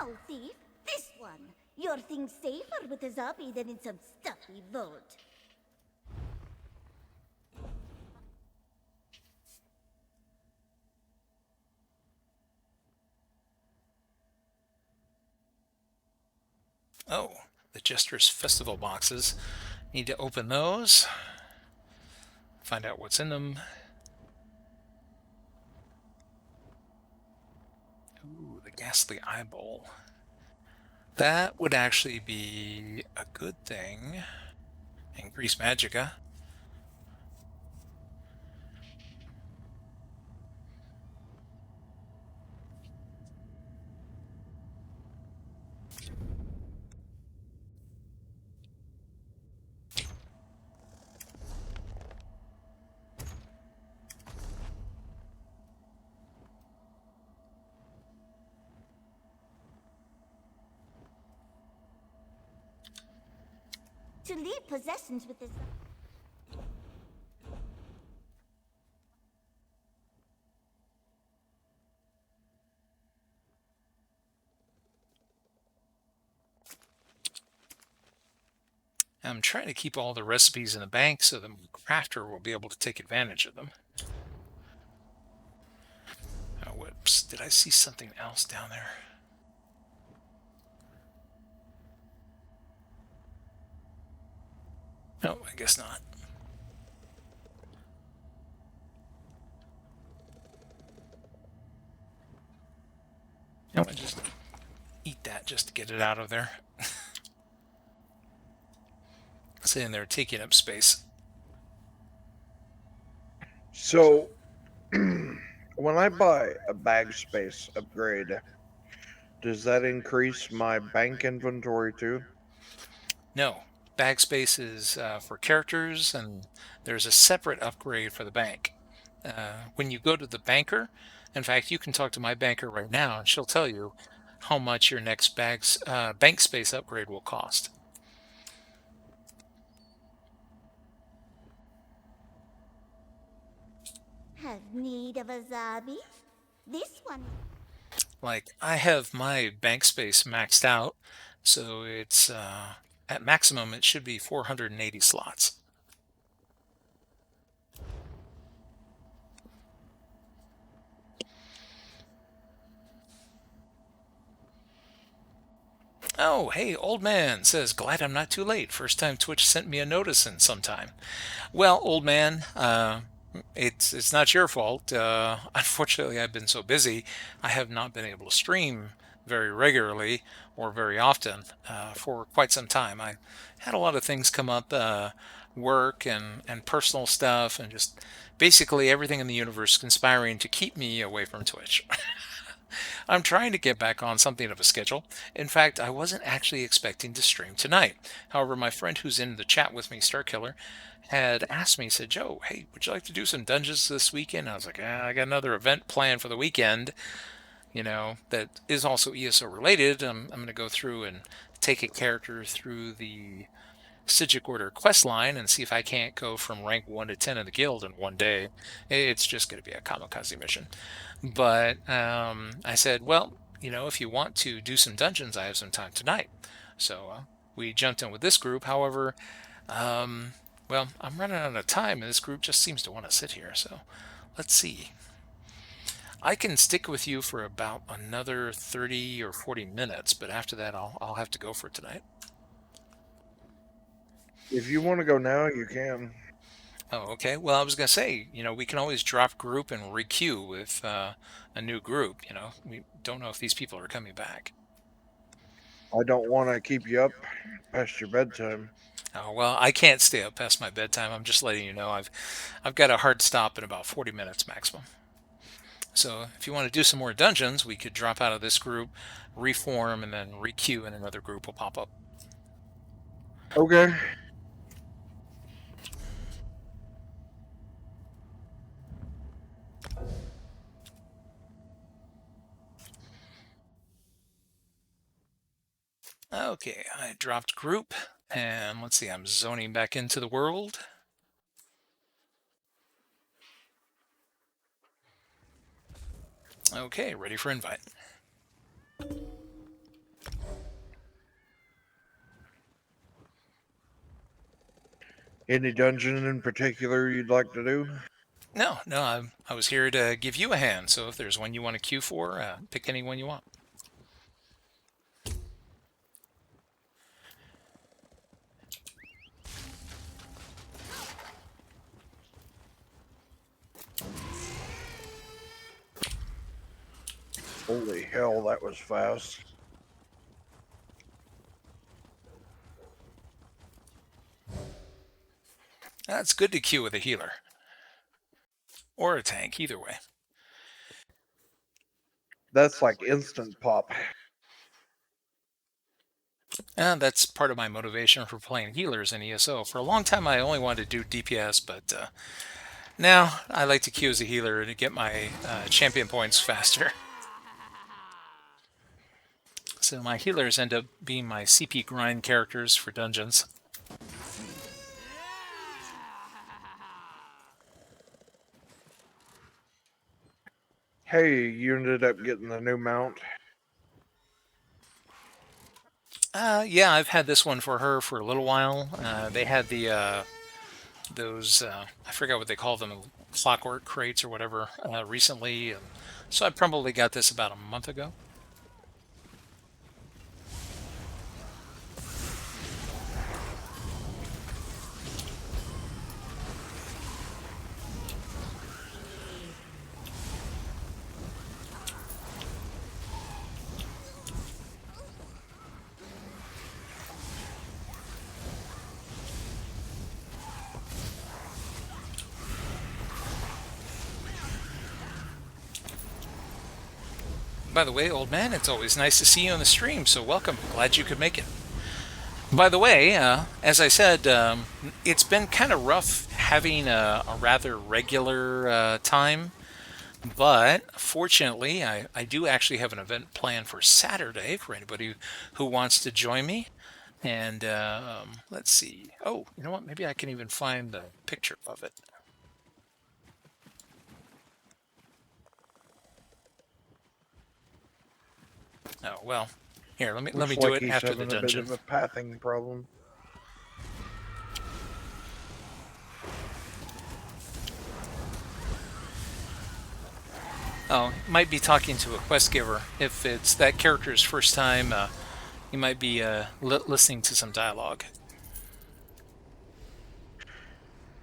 No, thief. This one. Your thing's safer with a zombie than in some stuffy vault. Oh, the Jester's Festival boxes. Need to open those. Find out what's in them. Ooh, the Ghastly Eyeball. That would actually be a good thing. Increase Magicka. To leave possessions with the I'm trying to keep all the recipes in the bank so the crafter will be able to take advantage of them. Oh, whoops. Did I see something else down there? No, I guess not. No, I just eat that just to get it out of there. Sitting there taking up space. So, when I buy a bag space upgrade, does that increase my bank inventory too? No, bag space is for characters, and there's a separate upgrade for the bank. When you go to the banker, in fact, you can talk to my banker right now, and she'll tell you how much your next bank space upgrade will cost. have need of a zombie? This one. Like, I have my bank space maxed out, so it's at maximum it should be 480 slots. Oh, hey, old man says, glad I'm not too late. First time Twitch sent me a notice in some time. Well, old man, it's not your fault. Unfortunately, I've been so busy, I have not been able to stream very regularly or very often for quite some time. I had a lot of things come up, work and personal stuff, and just basically everything in the universe conspiring to keep me away from Twitch. I'm trying to get back on something of a schedule. In fact, I wasn't actually expecting to stream tonight. However, my friend who's in the chat with me, Starkiller, had asked me, said, Joe, hey, would you like to do some dungeons this weekend? I was like, I got another event planned for the weekend, that is also ESO related. I'm going to go through and take a character through the Sigic Order quest line and see if I can't go from rank 1 to 10 in the guild in one day. It's just going to be a kamikaze mission. But I said, well, if you want to do some dungeons, I have some time tonight. So we jumped in with this group. However, well, I'm running out of time, and this group just seems to want to sit here. So let's see. I can stick with you for about another 30 or 40 minutes, but after that, I'll have to go for tonight. If you want to go now, you can. Oh, okay. Well, I was going to say, we can always drop group and requeue with a new group. We don't know if these people are coming back. I don't want to keep you up past your bedtime. Oh, well, I can't stay up past my bedtime. I'm just letting you know I've got a hard stop in about 40 minutes maximum. So if you want to do some more dungeons, we could drop out of this group, reform, and then requeue, and another group will pop up. Okay. Okay, I dropped group, and let's see, I'm zoning back into the world. Okay, ready for invite. Any dungeon in particular you'd like to do? No, I was here to give you a hand, so if there's one you want to queue for, pick any one you want. Holy hell, that was fast. That's good to queue with a healer. Or a tank, either way. That's like instant pop. And that's part of my motivation for playing healers in ESO. For a long time, I only wanted to do DPS, but now I like to queue as a healer to get my champion points faster. So my healers end up being my CP grind characters for dungeons. Hey, you ended up getting the new mount. Yeah, I've had this one for her for a little while. They had the those I forgot what they call them, clockwork crates or whatever, recently. So I probably got this about a month ago. By the way, old man, it's always nice to see you on the stream, so welcome. Glad you could make it. By the way, as I said, it's been kind of rough having a rather regular time, but fortunately, I do actually have an event planned for Saturday for anybody who wants to join me. And let's see. Oh, you know what? Maybe I can even find the picture of it. Oh, well. Here, let me Looks do like it he's after the having a bit dungeon. of a pathing problem. Oh, might be talking to a quest giver. If it's that character's first time, you might be listening to some dialogue.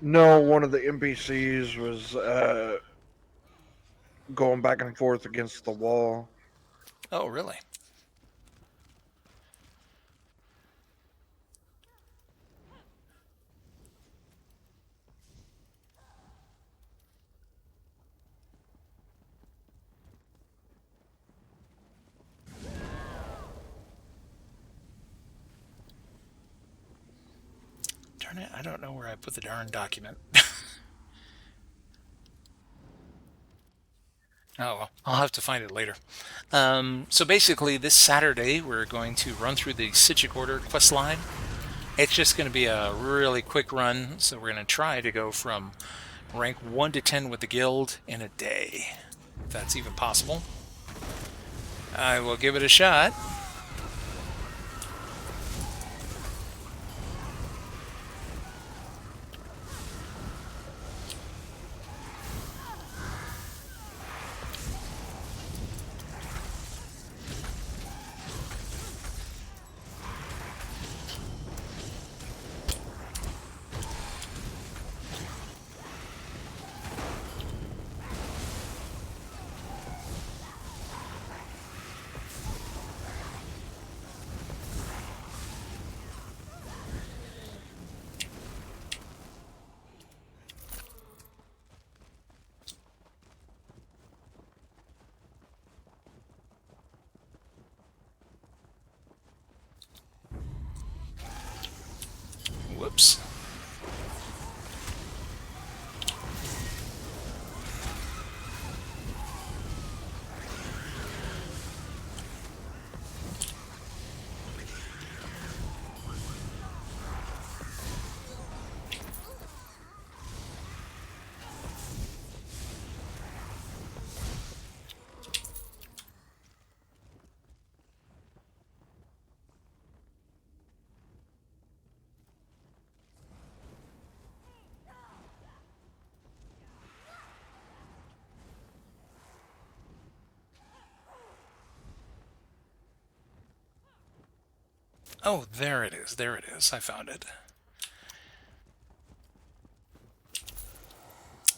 No, one of the NPCs was going back and forth against the wall. Oh, really? Darn it, I don't know where I put the darn document. Oh, well, I'll have to find it later. So basically, this Saturday, we're going to run through the Sijic Order quest line. It's just going to be a really quick run, so we're going to try to go from rank 1 to 10 with the guild in a day, if that's even possible. I will give it a shot. Whoops. Oh, there it is. There it is. I found it.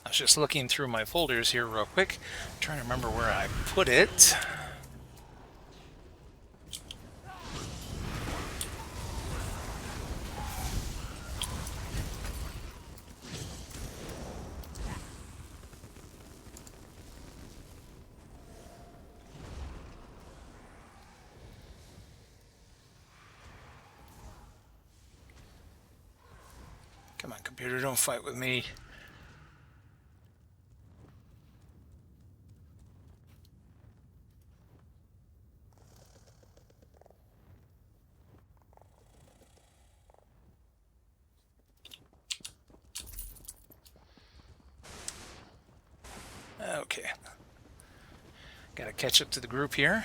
I was just looking through my folders here real quick, trying to remember where I put it. Come on, computer, don't fight with me. Okay. Gotta catch up to the group here.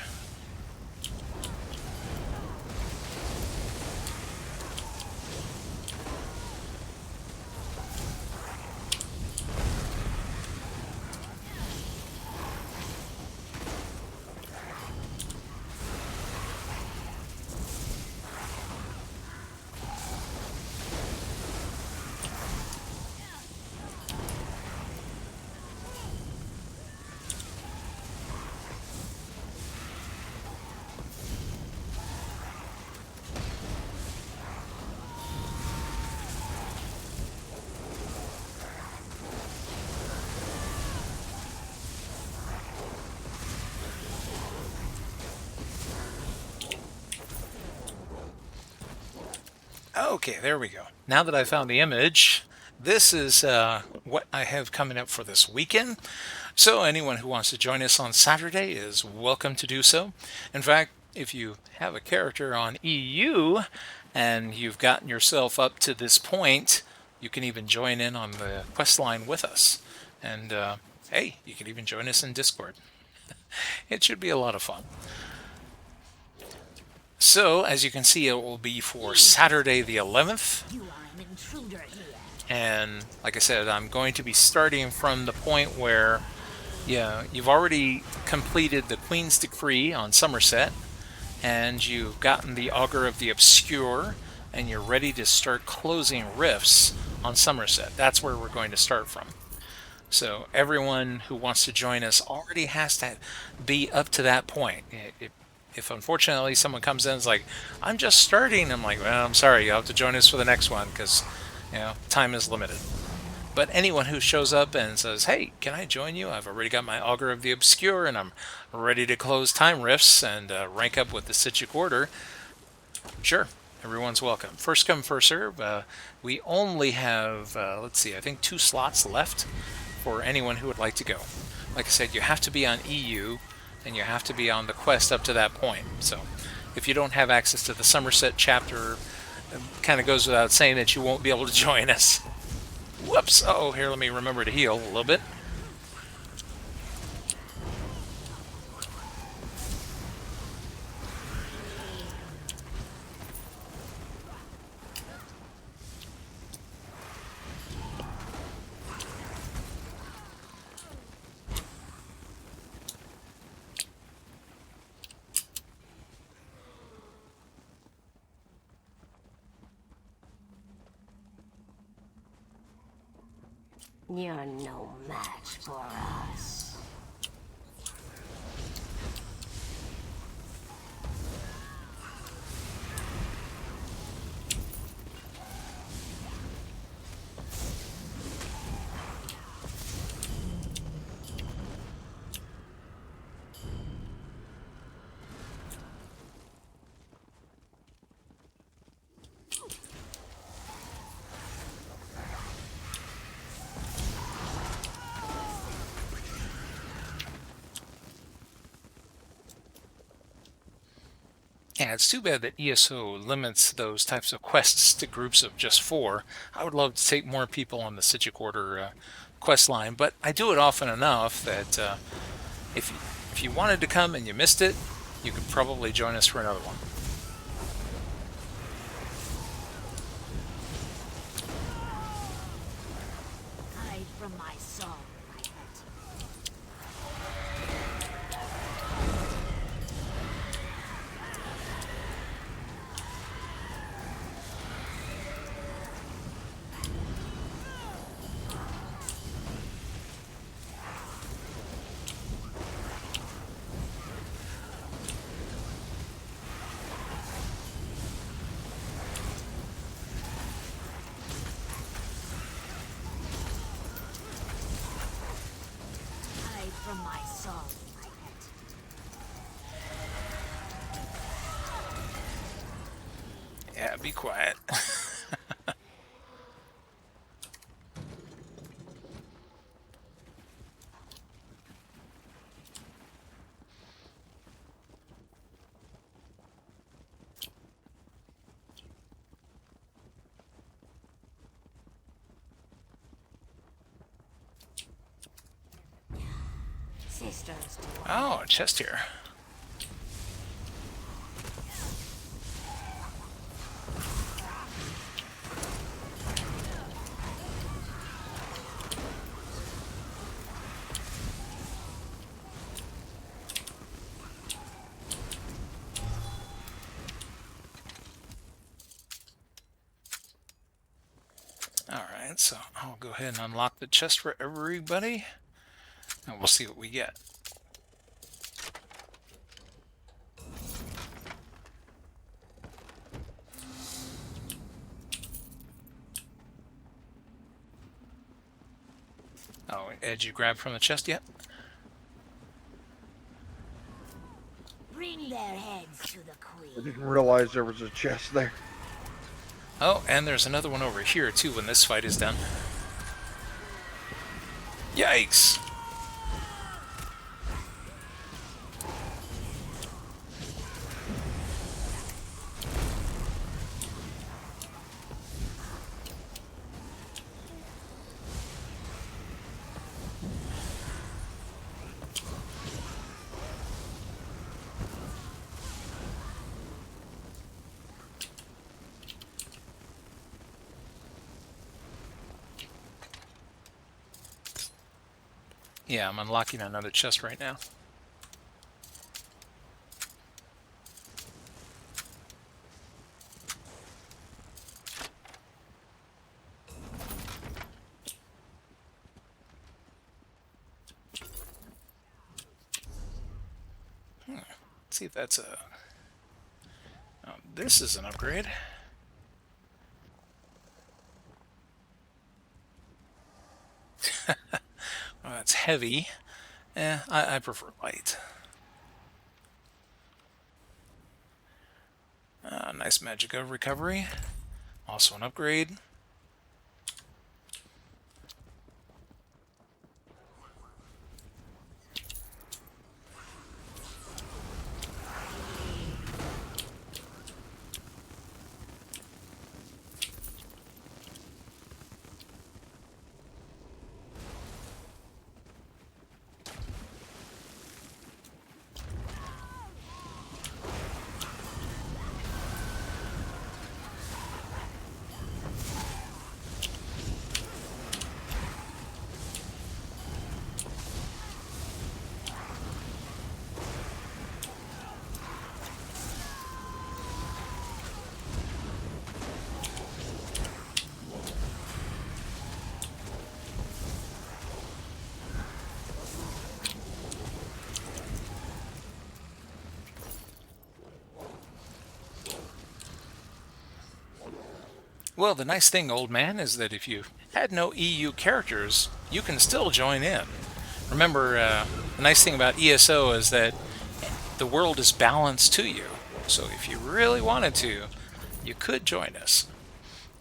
Okay, there we go. Now that I found the image, this is what I have coming up for this weekend. So anyone who wants to join us on Saturday is welcome to do so. In fact, if you have a character on EU and you've gotten yourself up to this point, you can even join in on the quest line with us. And hey, you can even join us in Discord. It should be a lot of fun. So, as you can see, it will be for Saturday the 11th. You are an intruder here. And like I said, I'm going to be starting from the point where you've already completed the Queen's Decree on Somerset, and you've gotten the Augur of the Obscure, and you're ready to start closing rifts on Somerset. That's where we're going to start from. So everyone who wants to join us already has to be up to that point. If unfortunately someone comes in and is like, I'm just starting, I'm like, well, I'm sorry, you'll have to join us for the next one because time is limited. But anyone who shows up and says, hey, can I join you? I've already got my Augur of the Obscure and I'm ready to close time rifts and rank up with the Sigic Order, sure, everyone's welcome. First come, first serve. We only have, let's see, I think 2 slots left for anyone who would like to go. Like I said, you have to be on EU and you have to be on the quest up to that point. So if you don't have access to the Somerset chapter, it kind of goes without saying that you won't be able to join us. Whoops! Oh, here, let me remember to heal a little bit. You're no match for us. Yeah, it's too bad that ESO limits those types of quests to groups of just 4. I would love to take more people on the Sigic Order quest line, but I do it often enough that if you wanted to come and you missed it, you could probably join us for another one. Hide from my soul, my pet. Hide from my soul, my pet. Yeah, be quiet. Sisters do. Oh, a chest here. Alright, so I'll go ahead and unlock the chest for everybody, and we'll see what we get. Oh, Ed, you grabbed from the chest yet? Bring their heads to the I queen. didn't realize there was a chest there. Oh, and there's another one over here too when this fight is done. Yikes! Yeah, I'm unlocking another chest right now. Let's see if that's a... Oh, this is an upgrade. Oh, that's heavy. I prefer light. Nice magic of recovery. Also an upgrade. Well, the nice thing, old man, is that if you had no EU characters, you can still join in. Remember, the nice thing about ESO is that the world is balanced to you. So if you really wanted to, you could join us.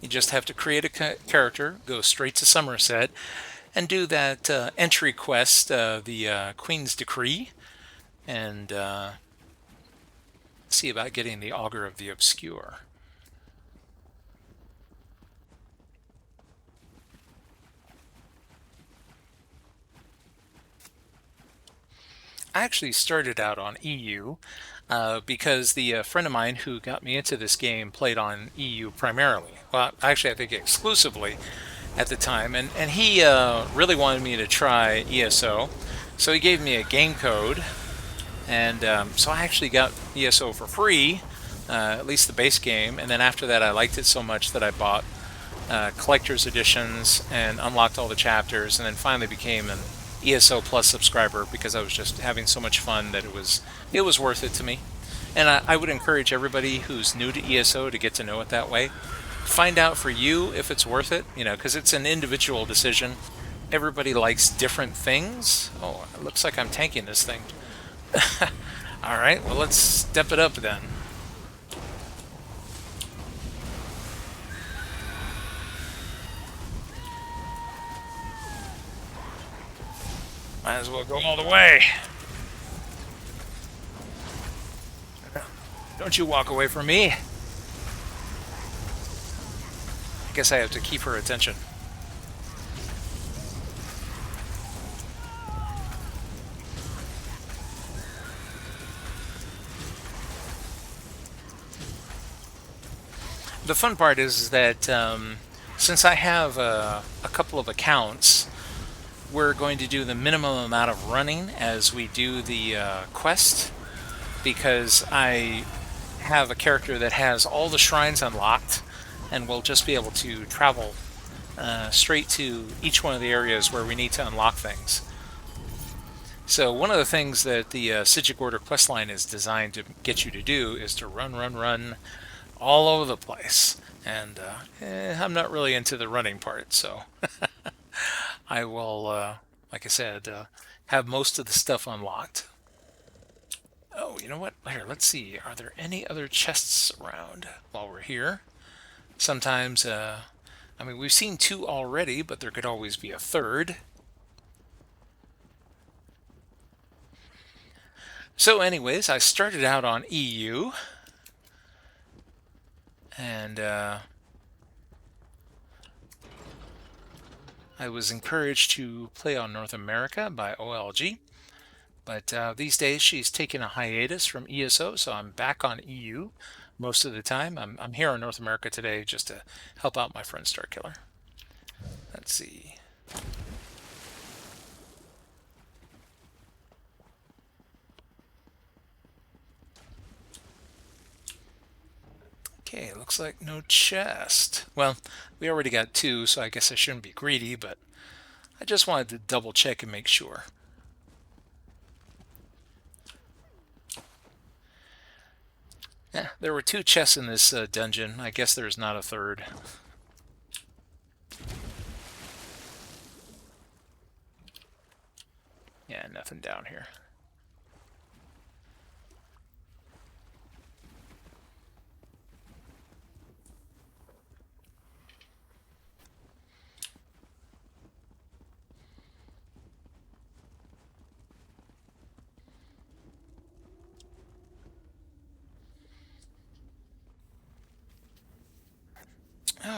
You just have to create a character, go straight to Somerset, and do that entry quest, the Queen's Decree, and see about getting the Augur of the Obscure. I actually started out on EU because the friend of mine who got me into this game played on EU primarily. Well, actually, I think exclusively at the time. And he really wanted me to try ESO. So he gave me a game code. And so I actually got ESO for free, at least the base game. And then after that, I liked it so much that I bought collector's editions and unlocked all the chapters, and then finally became an ESO Plus subscriber because I was just having so much fun that it was worth it to me. And I would encourage everybody who's new to ESO to get to know it that way. Find out for you if it's worth it, because it's an individual decision. Everybody likes different things. Oh, it looks like I'm tanking this thing. Alright, well, let's step it up then. Might as well go all the way. Don't you walk away from me. I guess I have to keep her attention. The fun part is that since I have a couple of accounts, we're going to do the minimum amount of running as we do the quest, because I have a character that has all the shrines unlocked and we'll just be able to travel straight to each one of the areas where we need to unlock things. So one of the things that the Sijic Order questline is designed to get you to do is to run all over the place. And I'm not really into the running part, so I will, like I said, have most of the stuff unlocked. Oh, you know what? Here, let's see. Are there any other chests around while we're here? Sometimes, I mean, we've seen 2 already, but there could always be a 3rd. So anyways, I started out on EU. And I was encouraged to play on North America by OLG. But these days she's taken a hiatus from ESO, so I'm back on EU most of the time. I'm here in North America today just to help out my friend Starkiller. Let's see. Okay, looks like no chest. Well, we already got 2, so I guess I shouldn't be greedy, but I just wanted to double check and make sure. Yeah, there were 2 chests in this dungeon. I guess there's not a third. Yeah, nothing down here.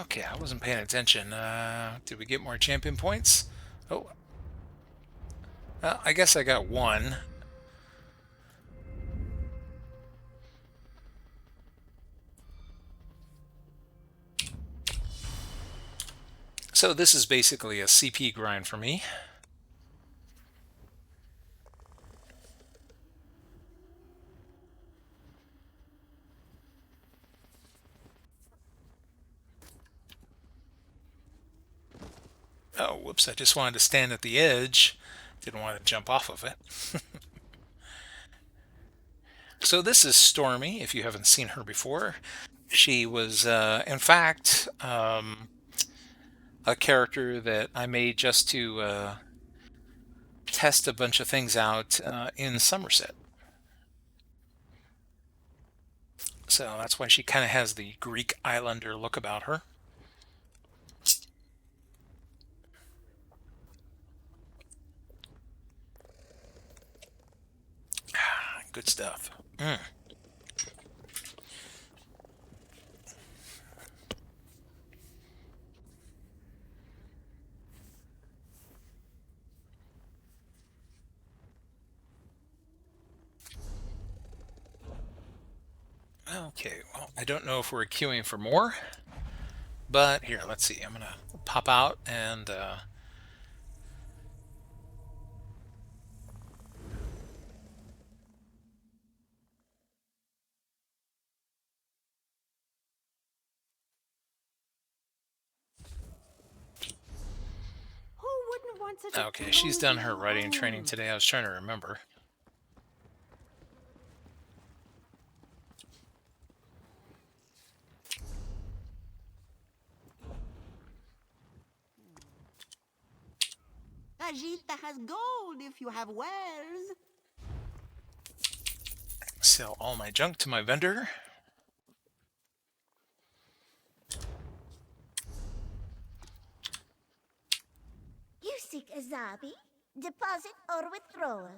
Okay, I wasn't paying attention. Did we get more champion points? Oh. I guess I got 1. So this is basically a CP grind for me. Oh, whoops, I just wanted to stand at the edge. Didn't want to jump off of it. So this is Stormy, if you haven't seen her before. She was, in fact, a character that I made just to test a bunch of things out in Somerset. So that's why she kind of has the Greek Islander look about her. Good stuff. Okay, well, I don't know if we're queuing for more, but here, let's see. I'm gonna pop out and Who wouldn't want such a okay, she's done her cozy writing training home? today. I was trying to remember. Ajita has gold if you have wares. Sell all my junk to my vendor. You seek a zabi? Deposit or withdrawal?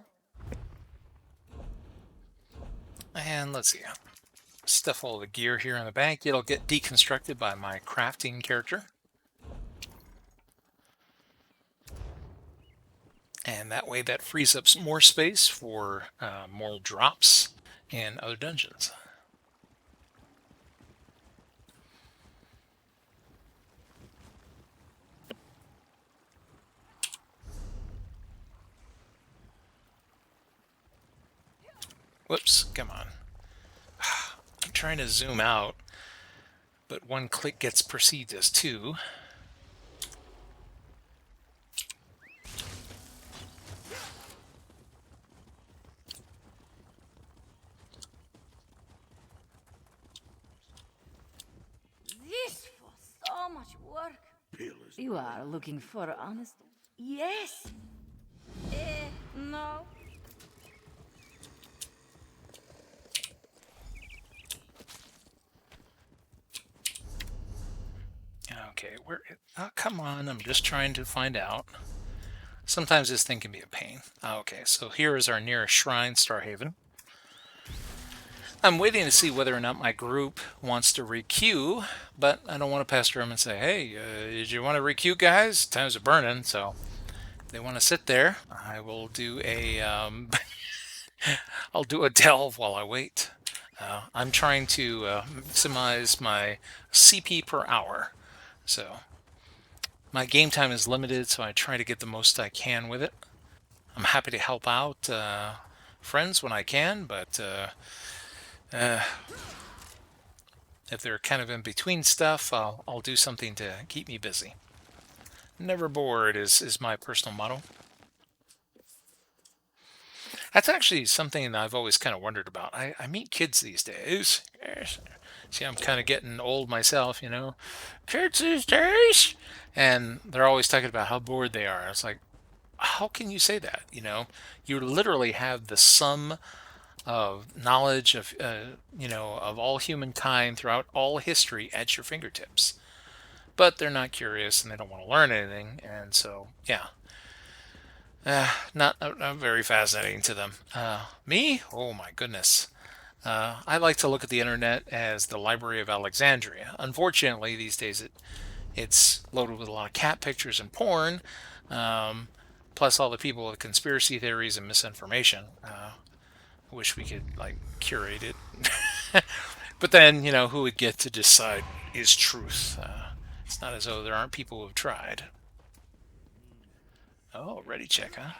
And let's see. Stuff all the gear here in the bank. It'll get deconstructed by my crafting character. And that way that frees up some more space for more drops in other dungeons. Whoops, come on. I'm trying to zoom out, but one click gets perceived as 2. This for so much work. You are looking for honest? Yes. No. Okay, where? Oh, come on, I'm just trying to find out. Sometimes this thing can be a pain. Okay, so here is our nearest shrine, Starhaven. I'm waiting to see whether or not my group wants to requeue, but I don't want to pester them and say, hey, did you want to requeue, guys? Time's are burning, so if they want to sit there, I will do a, I'll do a delve while I wait. I'm trying to maximize my CP per hour, so my game time is limited, so I try to get the most I can with it. I'm happy to help out friends when I can, but If they're kind of in between stuff, I'll do something to keep me busy. Never bored is my personal motto. That's actually something that I've always kind of wondered about. I meet kids these days. Yes. See, I'm kind of getting old myself, you know. Kids these days! And they're always talking about how bored they are. It's like, how can you say that? You know, you literally have the sum of knowledge of, you know, of all humankind throughout all history at your fingertips. But they're not curious and they don't want to learn anything. And so, yeah, not very fascinating to them. Me? Oh my goodness. I like to look at the internet as the Library of Alexandria. Unfortunately, these days it's loaded with a lot of cat pictures and porn, um, plus all the people with conspiracy theories and misinformation. I wish we could like curate it, but then you know who would get to decide is truth? It's not as though there aren't people who have tried. Oh, ready check, huh?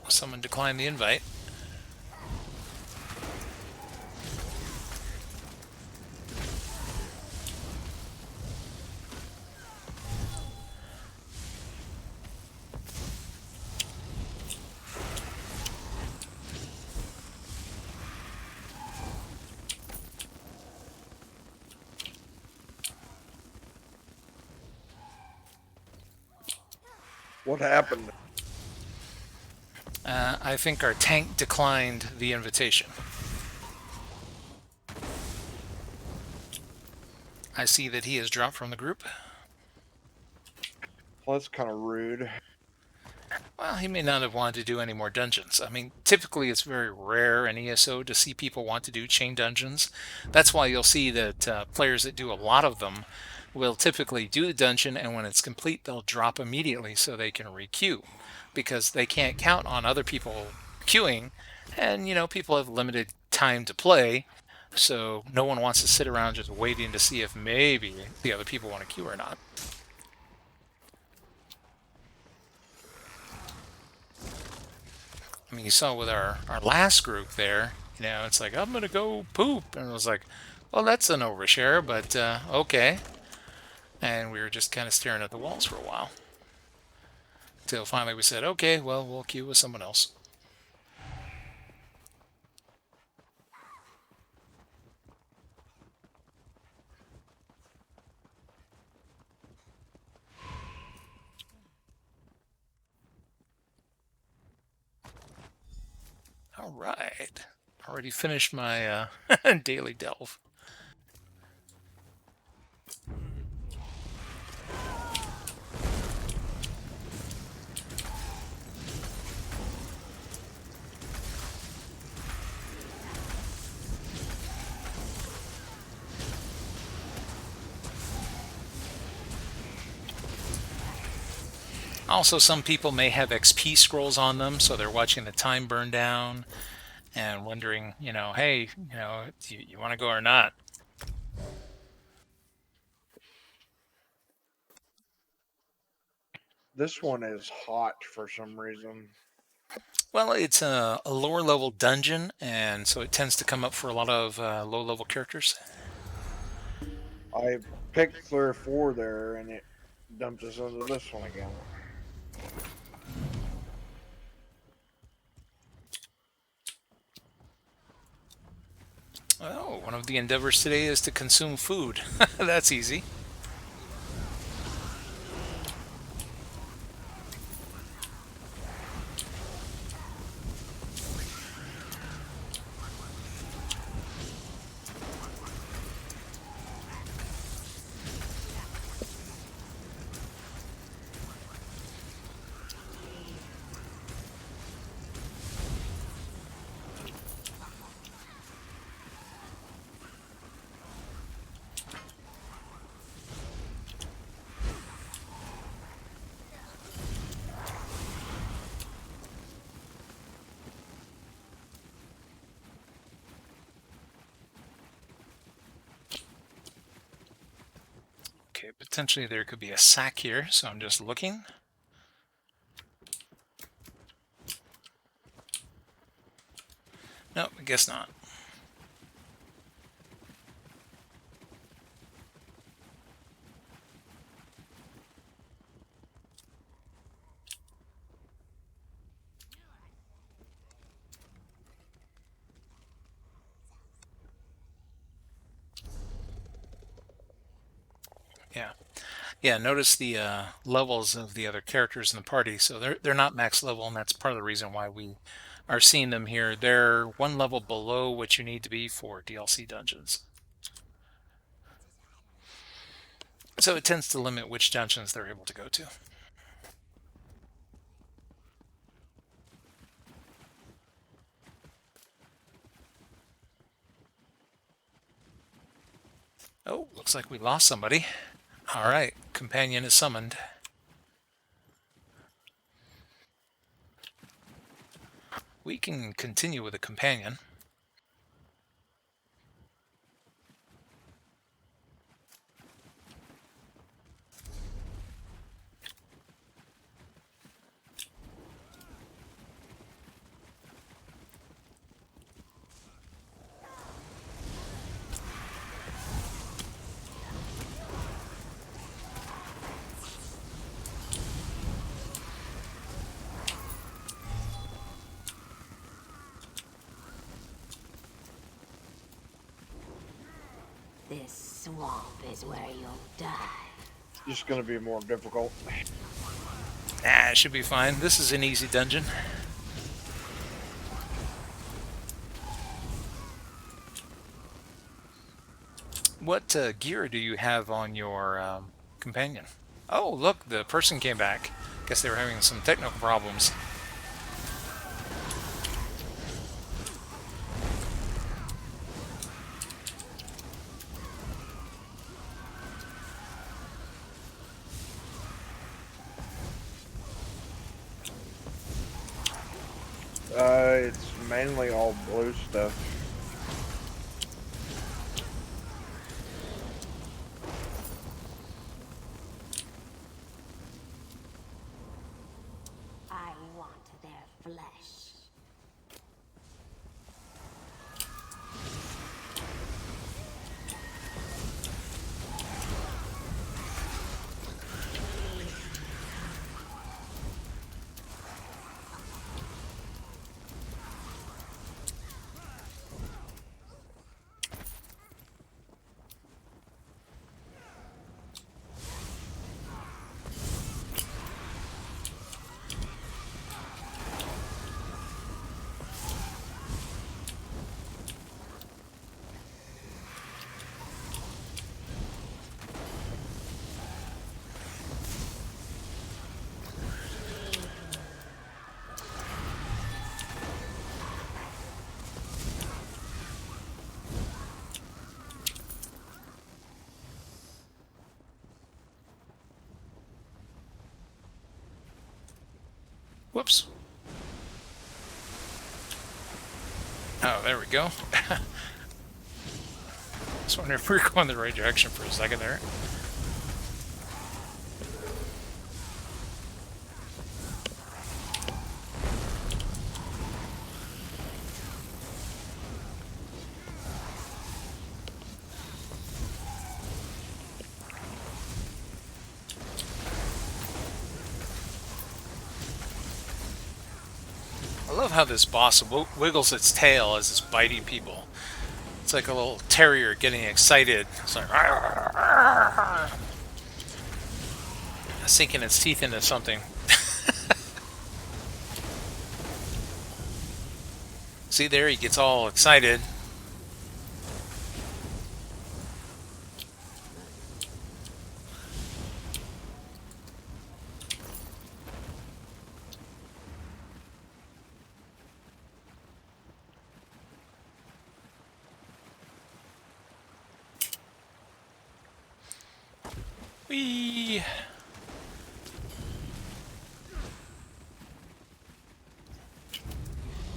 Someone declined the invite. What happened? I think our tank declined the invitation. I see that he has dropped from the group. Well, that's kind of rude. Well, he may not have wanted to do any more dungeons. I mean, typically it's very rare in ESO to see people want to do chain dungeons. That's why you'll see that players that do a lot of them will typically do the dungeon, and when it's complete, they'll drop immediately so they can re-queue, because they can't count on other people queuing, and you know, people have limited time to play, so no one wants to sit around just waiting to see if maybe the other people want to queue or not. I mean, you saw with our last group there, you know, it's like, I'm going to go poop. And it was like, well, that's an overshare, but okay. And we were just kind of staring at the walls for a while. Until finally we said, okay, well, we'll queue with someone else. All right. Already finished my daily delve. Also, some people may have XP scrolls on them, so they're watching the time burn down and wondering, you know, hey, you know, do you want to go or not? This one is hot for some reason. Well, it's a lower level dungeon, and so it tends to come up for a lot of low level characters. I picked 3 or 4 there, and it dumped us into this one again. Oh, one of the endeavors today is to consume food. That's easy. Okay, potentially there could be a sack here, so I'm just looking. No, guess not. Yeah. Yeah, notice the levels of the other characters in the party. So they're not max level, and that's part of the reason why we are seeing them here. They're one level below what you need to be for DLC dungeons. So it tends to limit which dungeons they're able to go to. Oh, looks like we lost somebody. All right, companion is summoned. We can continue with a companion. This swamp is where you'll die. Just going to be more difficult. It should be fine. This is an easy dungeon. What gear do you have on your companion? Oh, look, the person came back. Guess they were having some technical problems. It's mainly all blue stuff. I want their flesh. Whoops. Oh, there we go. Just wondering if we were going the right direction for a second there. I love how this boss wiggles its tail as it's biting people. It's like a little terrier getting excited. It's like sinking its teeth into something. See there, he gets all excited. Whee!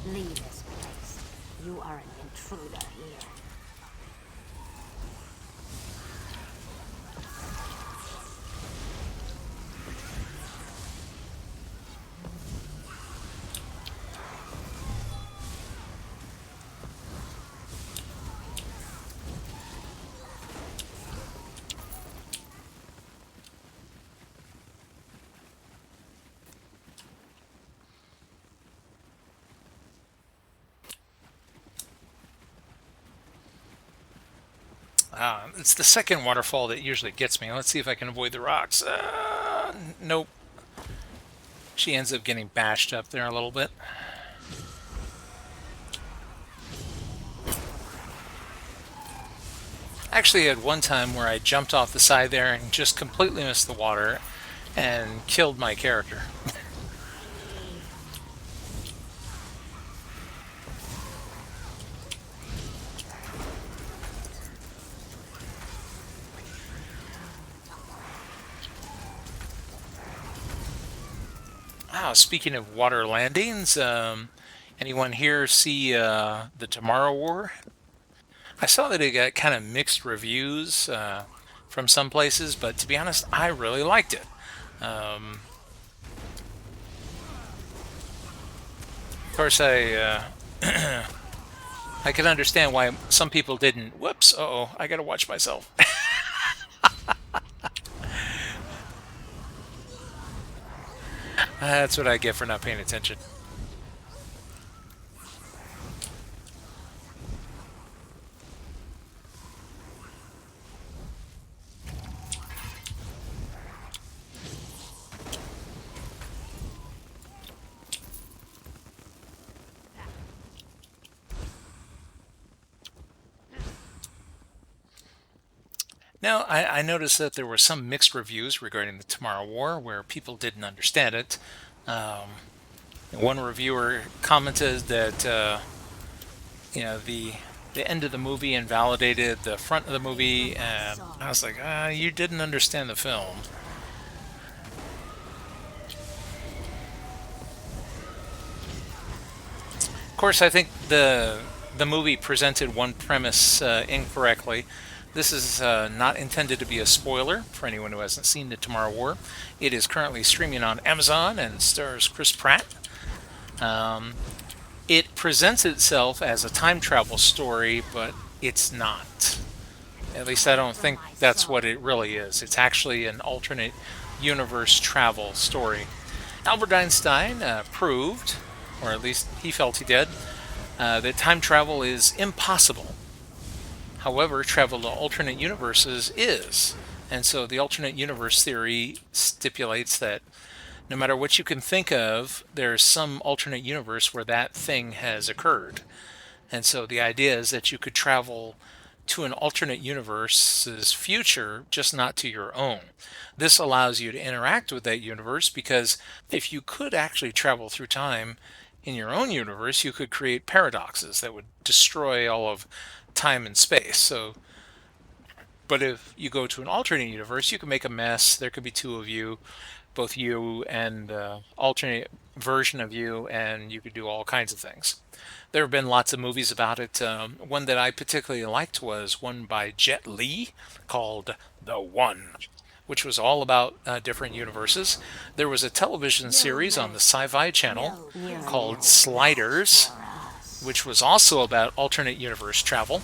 Leave this place. You are an intruder here. It's the second waterfall that usually gets me. Let's see if I can avoid the rocks. Nope. She ends up getting bashed up there a little bit. Actually, had one time where I jumped off the side there and just completely missed the water and killed my character. Wow, speaking of water landings, anyone here see the Tomorrow War? I saw that it got kind of mixed reviews from some places, but to be honest, I really liked it. Of course, I I can understand why some people didn't. Whoops! Uh-oh, I gotta watch myself. That's what I get for not paying attention. Now, I noticed that there were some mixed reviews regarding the Tomorrow War where people didn't understand it. One reviewer commented that the end of the movie invalidated the front of the movie, and I was like, you didn't understand the film. Of course, I think the movie presented one premise incorrectly. This is not intended to be a spoiler for anyone who hasn't seen The Tomorrow War. It is currently streaming on Amazon and stars Chris Pratt. It presents itself as a time travel story, but it's not. At least I don't think that's what it really is. It's actually an alternate universe travel story. Albert Einstein proved, or at least he felt he did, that time travel is impossible. However, travel to alternate universes is. And so the alternate universe theory stipulates that no matter what you can think of, there's some alternate universe where that thing has occurred. And so the idea is that you could travel to an alternate universe's future, just not to your own. This allows you to interact with that universe because if you could actually travel through time in your own universe, you could create paradoxes that would destroy all of time and space. But if you go to an alternate universe, you can make a mess. There could be two of you, both you and alternate version of you, and you could do all kinds of things. There have been lots of movies about it. One that I particularly liked was one by Jet Li called The One, which was all about different universes. There was a television series on the Sci-Fi Channel called Sliders, which was also about alternate universe travel.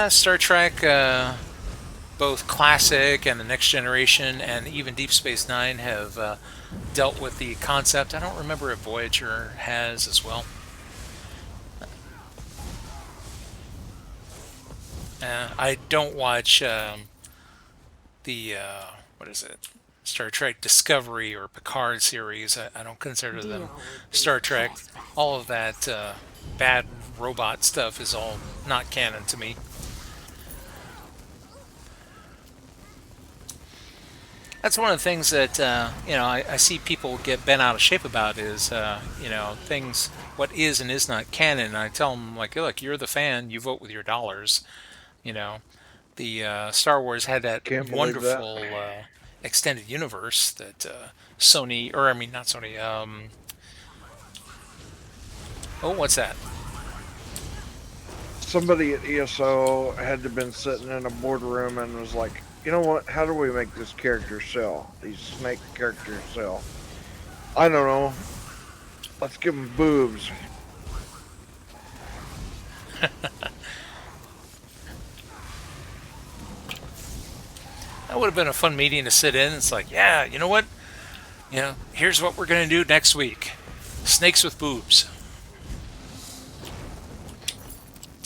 Star Trek, both classic and the Next Generation and even Deep Space Nine have dealt with the concept. I don't remember if Voyager has as well. I don't watch what is it? Star Trek Discovery or Picard series. I don't consider them Star Trek. All of that bad robot stuff is all not canon to me. That's one of the things that I see people get bent out of shape about is things, what is and is not canon. And I tell them, like, look, you're the fan, you vote with your dollars. The Star Wars had that wonderful extended universe that Sony, or I mean not Sony. Oh, what's that? Somebody at ESO had to been sitting in a boardroom and was like, you know what? How do we make this character sell? These snake characters sell? I don't know. Let's give them boobs. That would have been a fun meeting to sit in. It's like, yeah, you know what? Here's what we're going to do next week. Snakes with boobs.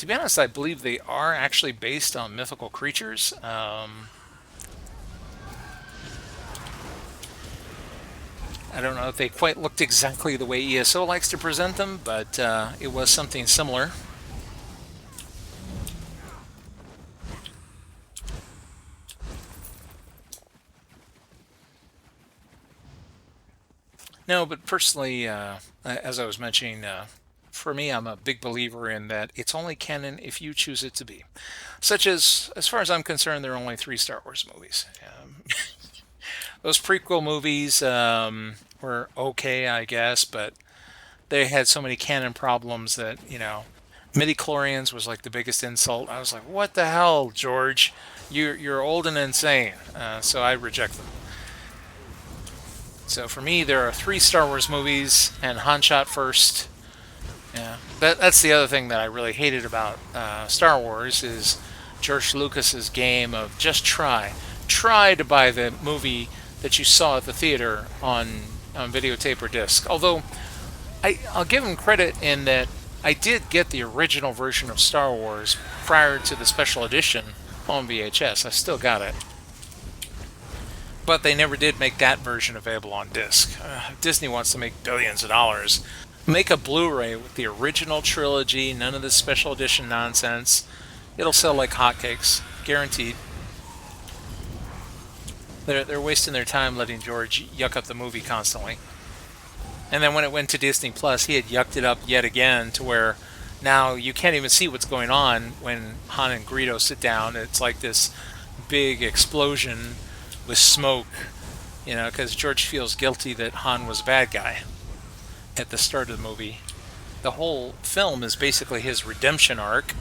To be honest, I believe they are actually based on mythical creatures. I don't know if they quite looked exactly the way ESO likes to present them, but it was something similar. No, but personally, as I was mentioning, for me, I'm a big believer in that it's only canon if you choose it to be. Such as far as I'm concerned, there are only 3 Star Wars movies. Those prequel movies were okay, I guess, but they had so many canon problems that, midi-chlorians was like the biggest insult. I was like, what the hell, George? You're old and insane. So I reject them. So for me, there are 3 Star Wars movies, and Han shot first. Yeah, that's the other thing that I really hated about Star Wars is George Lucas's game of just try to buy the movie that you saw at the theater on videotape or disc. Although I'll give him credit in that I did get the original version of Star Wars prior to the special edition on VHS. I still got it. But they never did make that version available on disc. Disney wants to make billions of dollars. Make a Blu-ray with the original trilogy, none of this special edition nonsense. It'll sell like hotcakes, guaranteed. They're wasting their time letting George yuck up the movie constantly. And then when it went to Disney Plus, he had yucked it up yet again to where now you can't even see what's going on when Han and Greedo sit down. It's like this big explosion with smoke, because George feels guilty that Han was a bad guy at the start of the movie. The whole film is basically his redemption arc.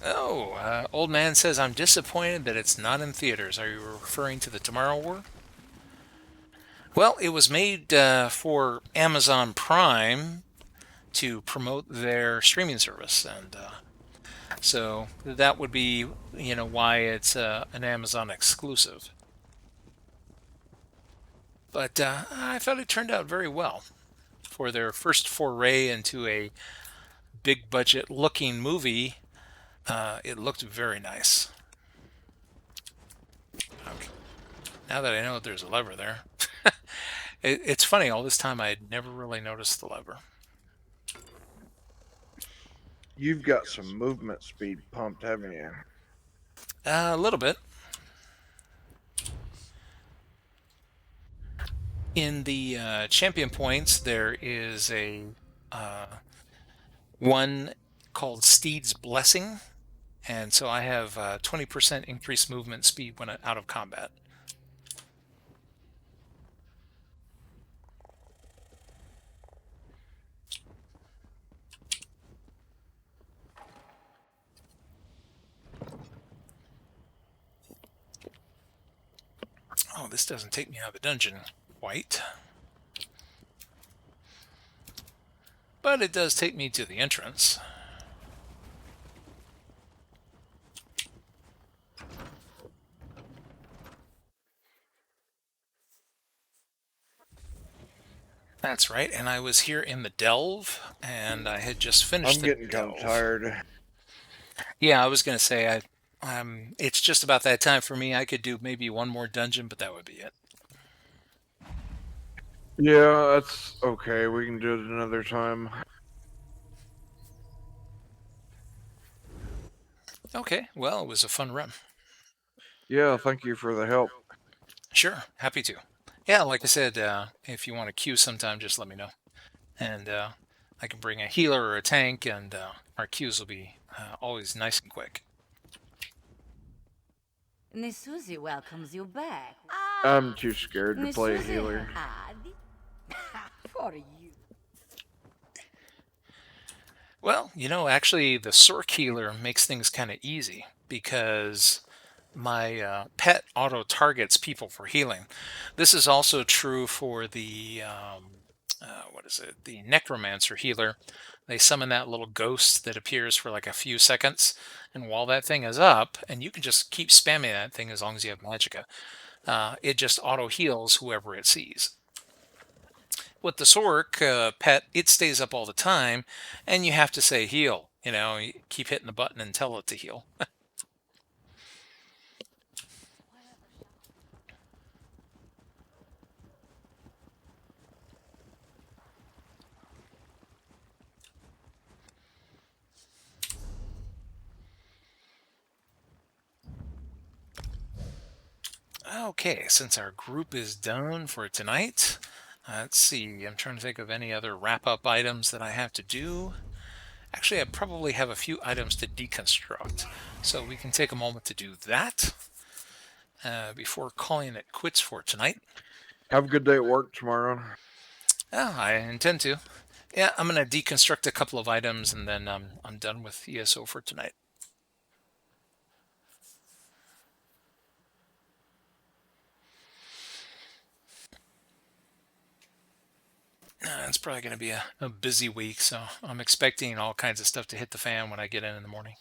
Oh, old man says, I'm disappointed that it's not in theaters. Are you referring to the Tomorrow War? Well, it was made for Amazon Prime to promote their streaming service, and so that would be, why it's an Amazon exclusive. But I thought it turned out very well for their first foray into a big budget looking movie. It looked very nice. Okay. Now that I know there's a lever there, it's funny. All this time I had never really noticed the lever. You've got some movement speed pumped, haven't you? A little bit. In the champion points, there is a one called Steed's Blessing, and so I have 20% increased movement speed when out of combat. Oh, this doesn't take me out of the dungeon quite. But it does take me to the entrance. That's right, and I was here in the Delve, and I had just finished I'm the getting kind Delve. of tired. Yeah, I was going to say, it's just about that time for me. I could do maybe one more dungeon, but that would be it. Yeah, that's okay. We can do it another time. Okay, well, it was a fun run. Yeah, thank you for the help. Sure, happy to. Yeah, like I said, if you want to queue sometime, just let me know. And I can bring a healer or a tank, and our queues will be always nice and quick. Nisuzi welcomes you back. I'm too scared to play a Nisuzi healer. had for you. Well, actually, the Sork healer makes things kind of easy because my pet auto targets people for healing. This is also true for the the necromancer healer. They summon that little ghost that appears for like a few seconds, and while that thing is up, and you can just keep spamming that thing as long as you have magicka. it just auto heals whoever it sees. With the Sork pet, it stays up all the time, and you have to say heal. You keep hitting the button and tell it to heal. Okay, since our group is done for tonight, let's see. I'm trying to think of any other wrap-up items that I have to do. Actually, I probably have a few items to deconstruct, so we can take a moment to do that before calling it quits for tonight. Have a good day at work tomorrow. Oh, I intend to. Yeah, I'm going to deconstruct a couple of items, and then I'm done with ESO for tonight. It's probably going to be a busy week, so I'm expecting all kinds of stuff to hit the fan when I get in the morning.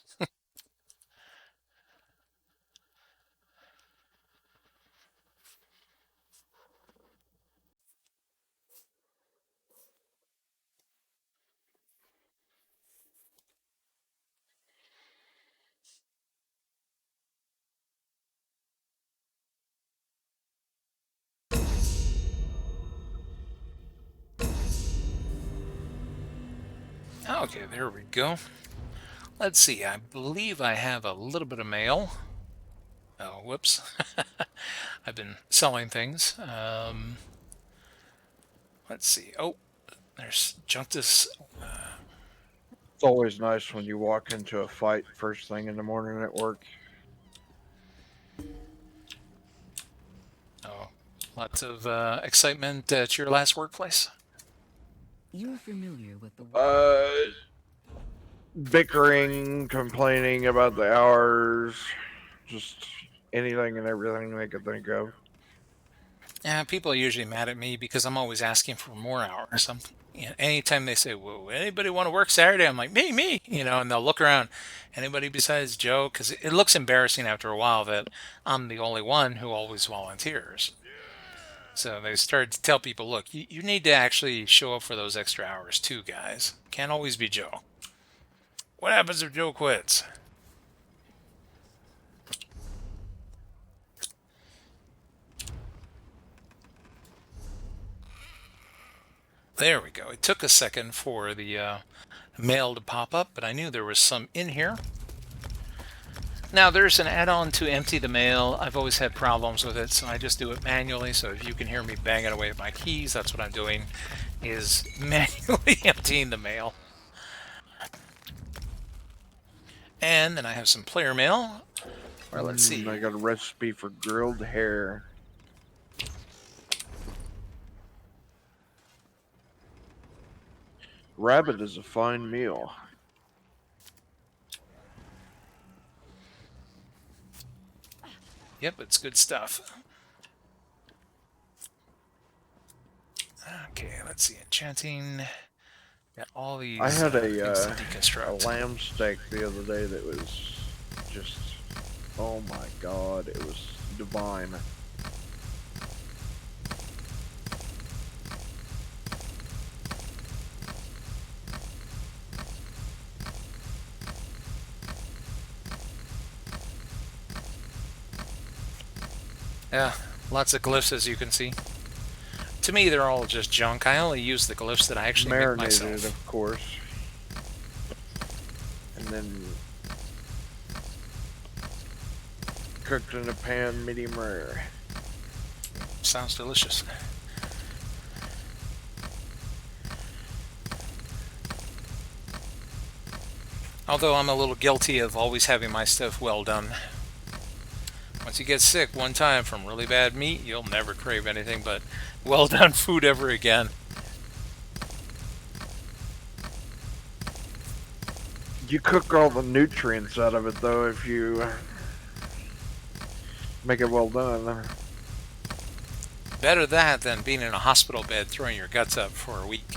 Okay, there we go. Let's see, I believe I have a little bit of mail. Oh, whoops. I've been selling things. Let's see. Oh, there's Junctus. It's always nice when you walk into a fight first thing in the morning at work. Oh, lots of excitement at your last workplace. You're familiar with the Bickering, complaining about the hours, just anything and everything they could think of. Yeah, people are usually mad at me because I'm always asking for more hours. Anytime they say, "Whoa, anybody want to work Saturday?" I'm like, me, and they'll look around. Anybody besides Joe? Because it looks embarrassing after a while that I'm the only one who always volunteers. So they started to tell people, look, you need to actually show up for those extra hours too, guys. Can't always be Joe. What happens if Joe quits? There we go. It took a second for the mail to pop up, but I knew there was some in here. Now, there's an add-on to empty the mail. I've always had problems with it, so I just do it manually. So if you can hear me banging away with my keys, that's what I'm doing, is manually emptying the mail. And then I have some player mail. Or let's see. I got a recipe for grilled hare. Rabbit is a fine meal. Yep, it's good stuff. Okay, let's see. Enchanting. Got all these I had things to a deconstruct. lamb steak the other day that was just, oh my god, it was divine. Yeah, lots of glyphs as you can see. To me, they're all just junk. I only use the glyphs that I actually make myself. Marinated, of course. And then cooked in a pan, medium rare. Sounds delicious. Although I'm a little guilty of always having my stuff well done. Once you get sick one time from really bad meat, you'll never crave anything but well done food ever again. You cook all the nutrients out of it though if you make it well done. Better that than being in a hospital bed throwing your guts up for a week.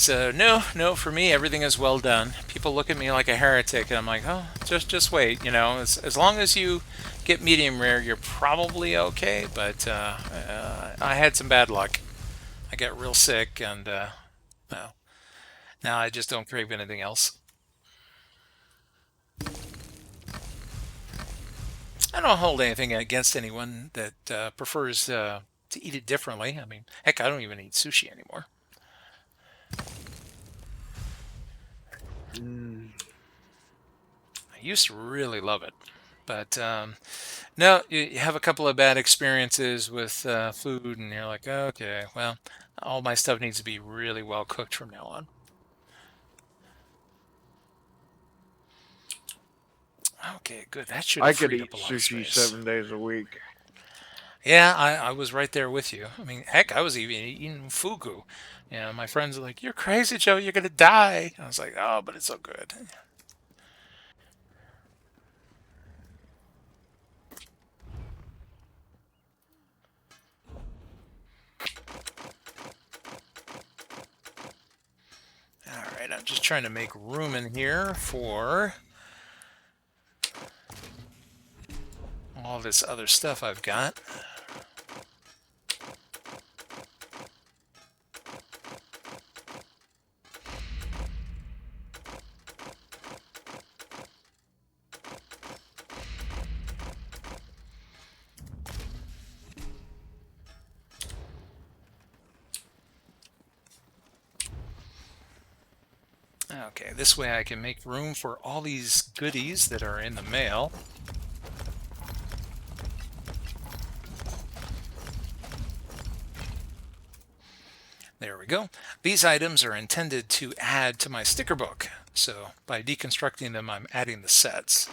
So no, for me everything is well done. People look at me like a heretic, and I'm like, oh, just wait. You know, as long as you get medium rare, you're probably okay. But I had some bad luck. I got real sick, and well, now I just don't crave anything else. I don't hold anything against anyone that prefers to eat it differently. I mean, heck, I don't even eat sushi anymore. I used to really love it, but no, you have a couple of bad experiences with food, and you're like, okay, well, all my stuff needs to be really well cooked from now on. Okay, good. That should I have could freed eat up a lot of sushi space. 7 days a week. Yeah, I was right there with you. I mean, heck, I was even eating fugu. You know, my friends are like, "You're crazy, Joe. You're gonna die." I was like, "Oh, but it's so good." All right, I'm just trying to make room in here for all this other stuff I've got. Okay, this way I can make room for all these goodies that are in the mail. There we go. These items are intended to add to my sticker book. So by deconstructing them, I'm adding the sets.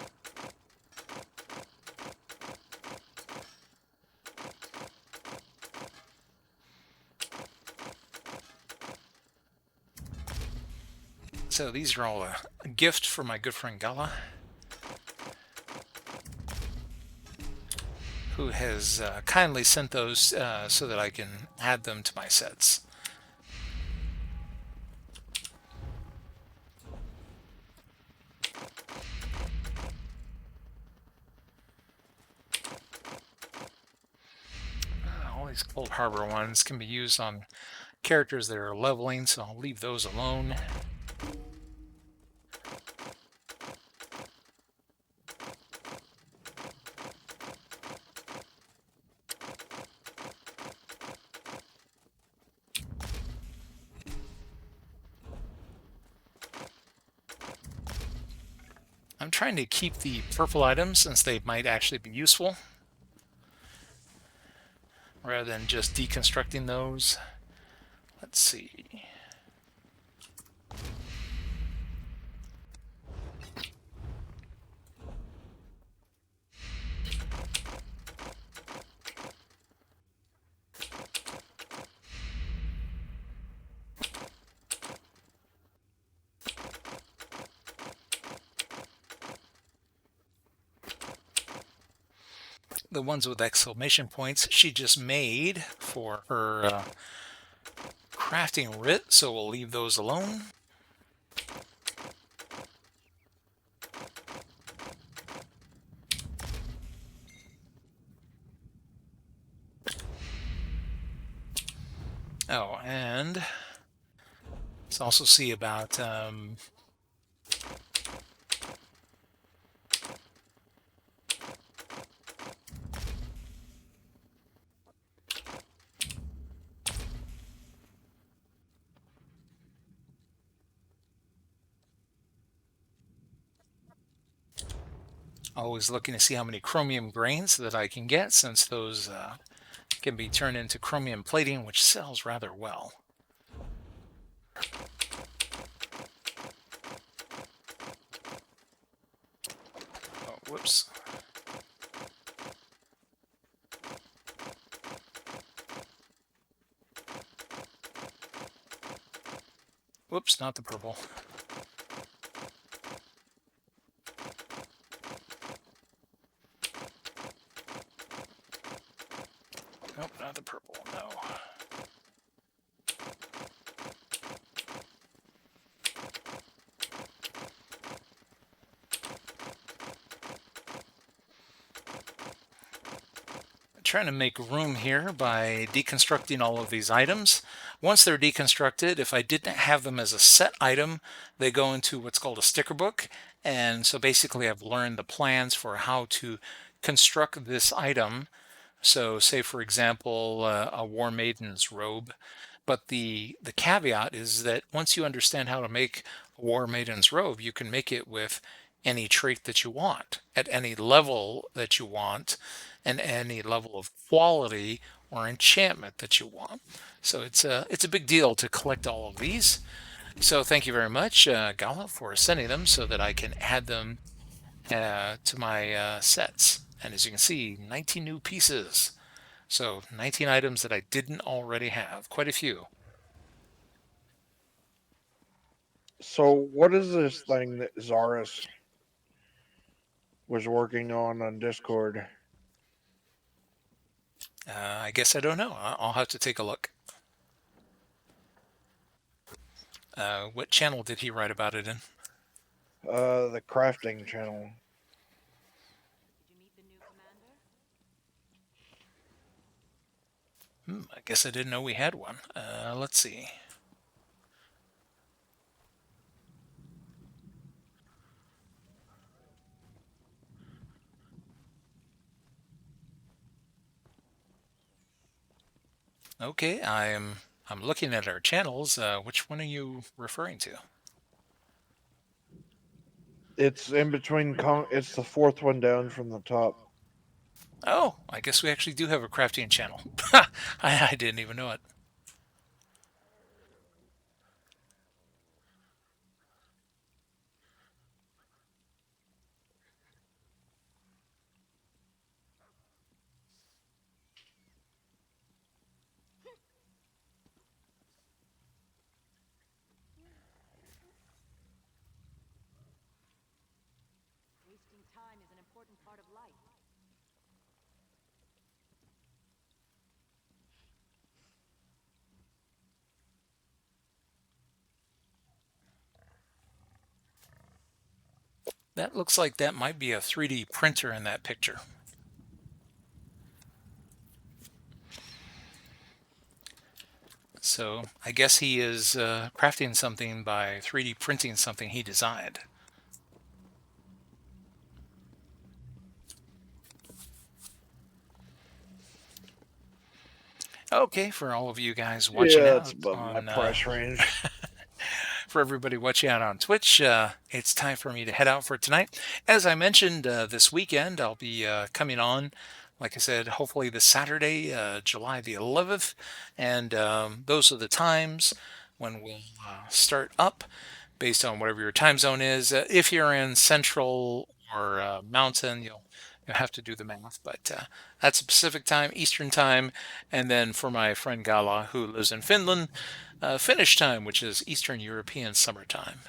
So these are all a gift from my good friend Gala, who has kindly sent those so that I can add them to my sets. All these Cold Harbor ones can be used on characters that are leveling, so I'll leave those alone. I'm trying to keep the purple items since they might actually be useful, rather than just deconstructing those. Let's see. The ones with exclamation points she just made for her crafting writ, so we'll leave those alone. Oh, and let's also see about always looking to see how many chromium grains that I can get, since those can be turned into chromium plating, which sells rather well. Oh, whoops. Whoops, not the purple. Nope, not the purple, no. trying to make room here by deconstructing all of these items. Once they're deconstructed, if I didn't have them as a set item, they go into what's called a sticker book. And so basically I've learned the plans for how to construct this item. So say, for example, a War Maiden's robe. But the caveat is that once you understand how to make a War Maiden's robe, you can make it with any trait that you want, at any level that you want, and any level of quality or enchantment that you want. So it's a big deal to collect all of these. So thank you very much, Gala, for sending them so that I can add them to my sets. And as you can see, 19 new pieces. So 19 items that I didn't already have. Quite a few. So what is this thing that Zaris was working on Discord? I guess I don't know. I'll have to take a look. What channel did he write about it in? The crafting channel. I guess I didn't know we had one. Let's see. Okay, I'm looking at our channels. Which one are you referring to? It's in between. It's the fourth one down from the top. Oh, I guess we actually do have a crafting channel. I didn't even know it. Wasting time is an important part of life. That looks like that might be a 3D printer in that picture. So I guess he is crafting something by 3D printing something he designed. Okay, for all of you guys watching Yeah, out it's above my on price range. for everybody watching out on Twitch, it's time for me to head out for tonight. As I mentioned, this weekend I'll be coming on, like I said, hopefully this Saturday, July the 11th, and those are the times when we'll start up based on whatever your time zone is. If you're in Central or Mountain, you'll have to do the math, but that's Pacific time, Eastern time, and then for my friend Gala, who lives in Finland, Finnish time, which is Eastern European summertime.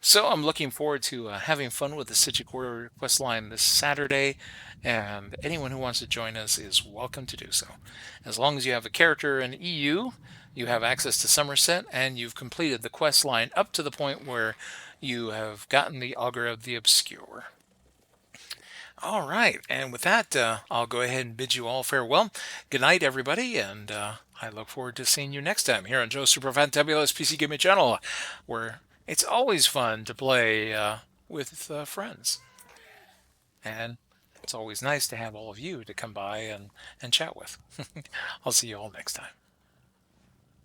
So I'm looking forward to having fun with the City quest line this Saturday, and anyone who wants to join us is welcome to do so. As long as you have a character in EU, you have access to Somerset, and you've completed the quest line up to the point where you have gotten the Augur of the Obscure. All right, and with that, I'll go ahead and bid you all farewell. Good night, everybody, and I look forward to seeing you next time here on Joe's Super Fantabulous PC Gaming Channel, where it's always fun to play with friends. And it's always nice to have all of you to come by and chat with. I'll see you all next time.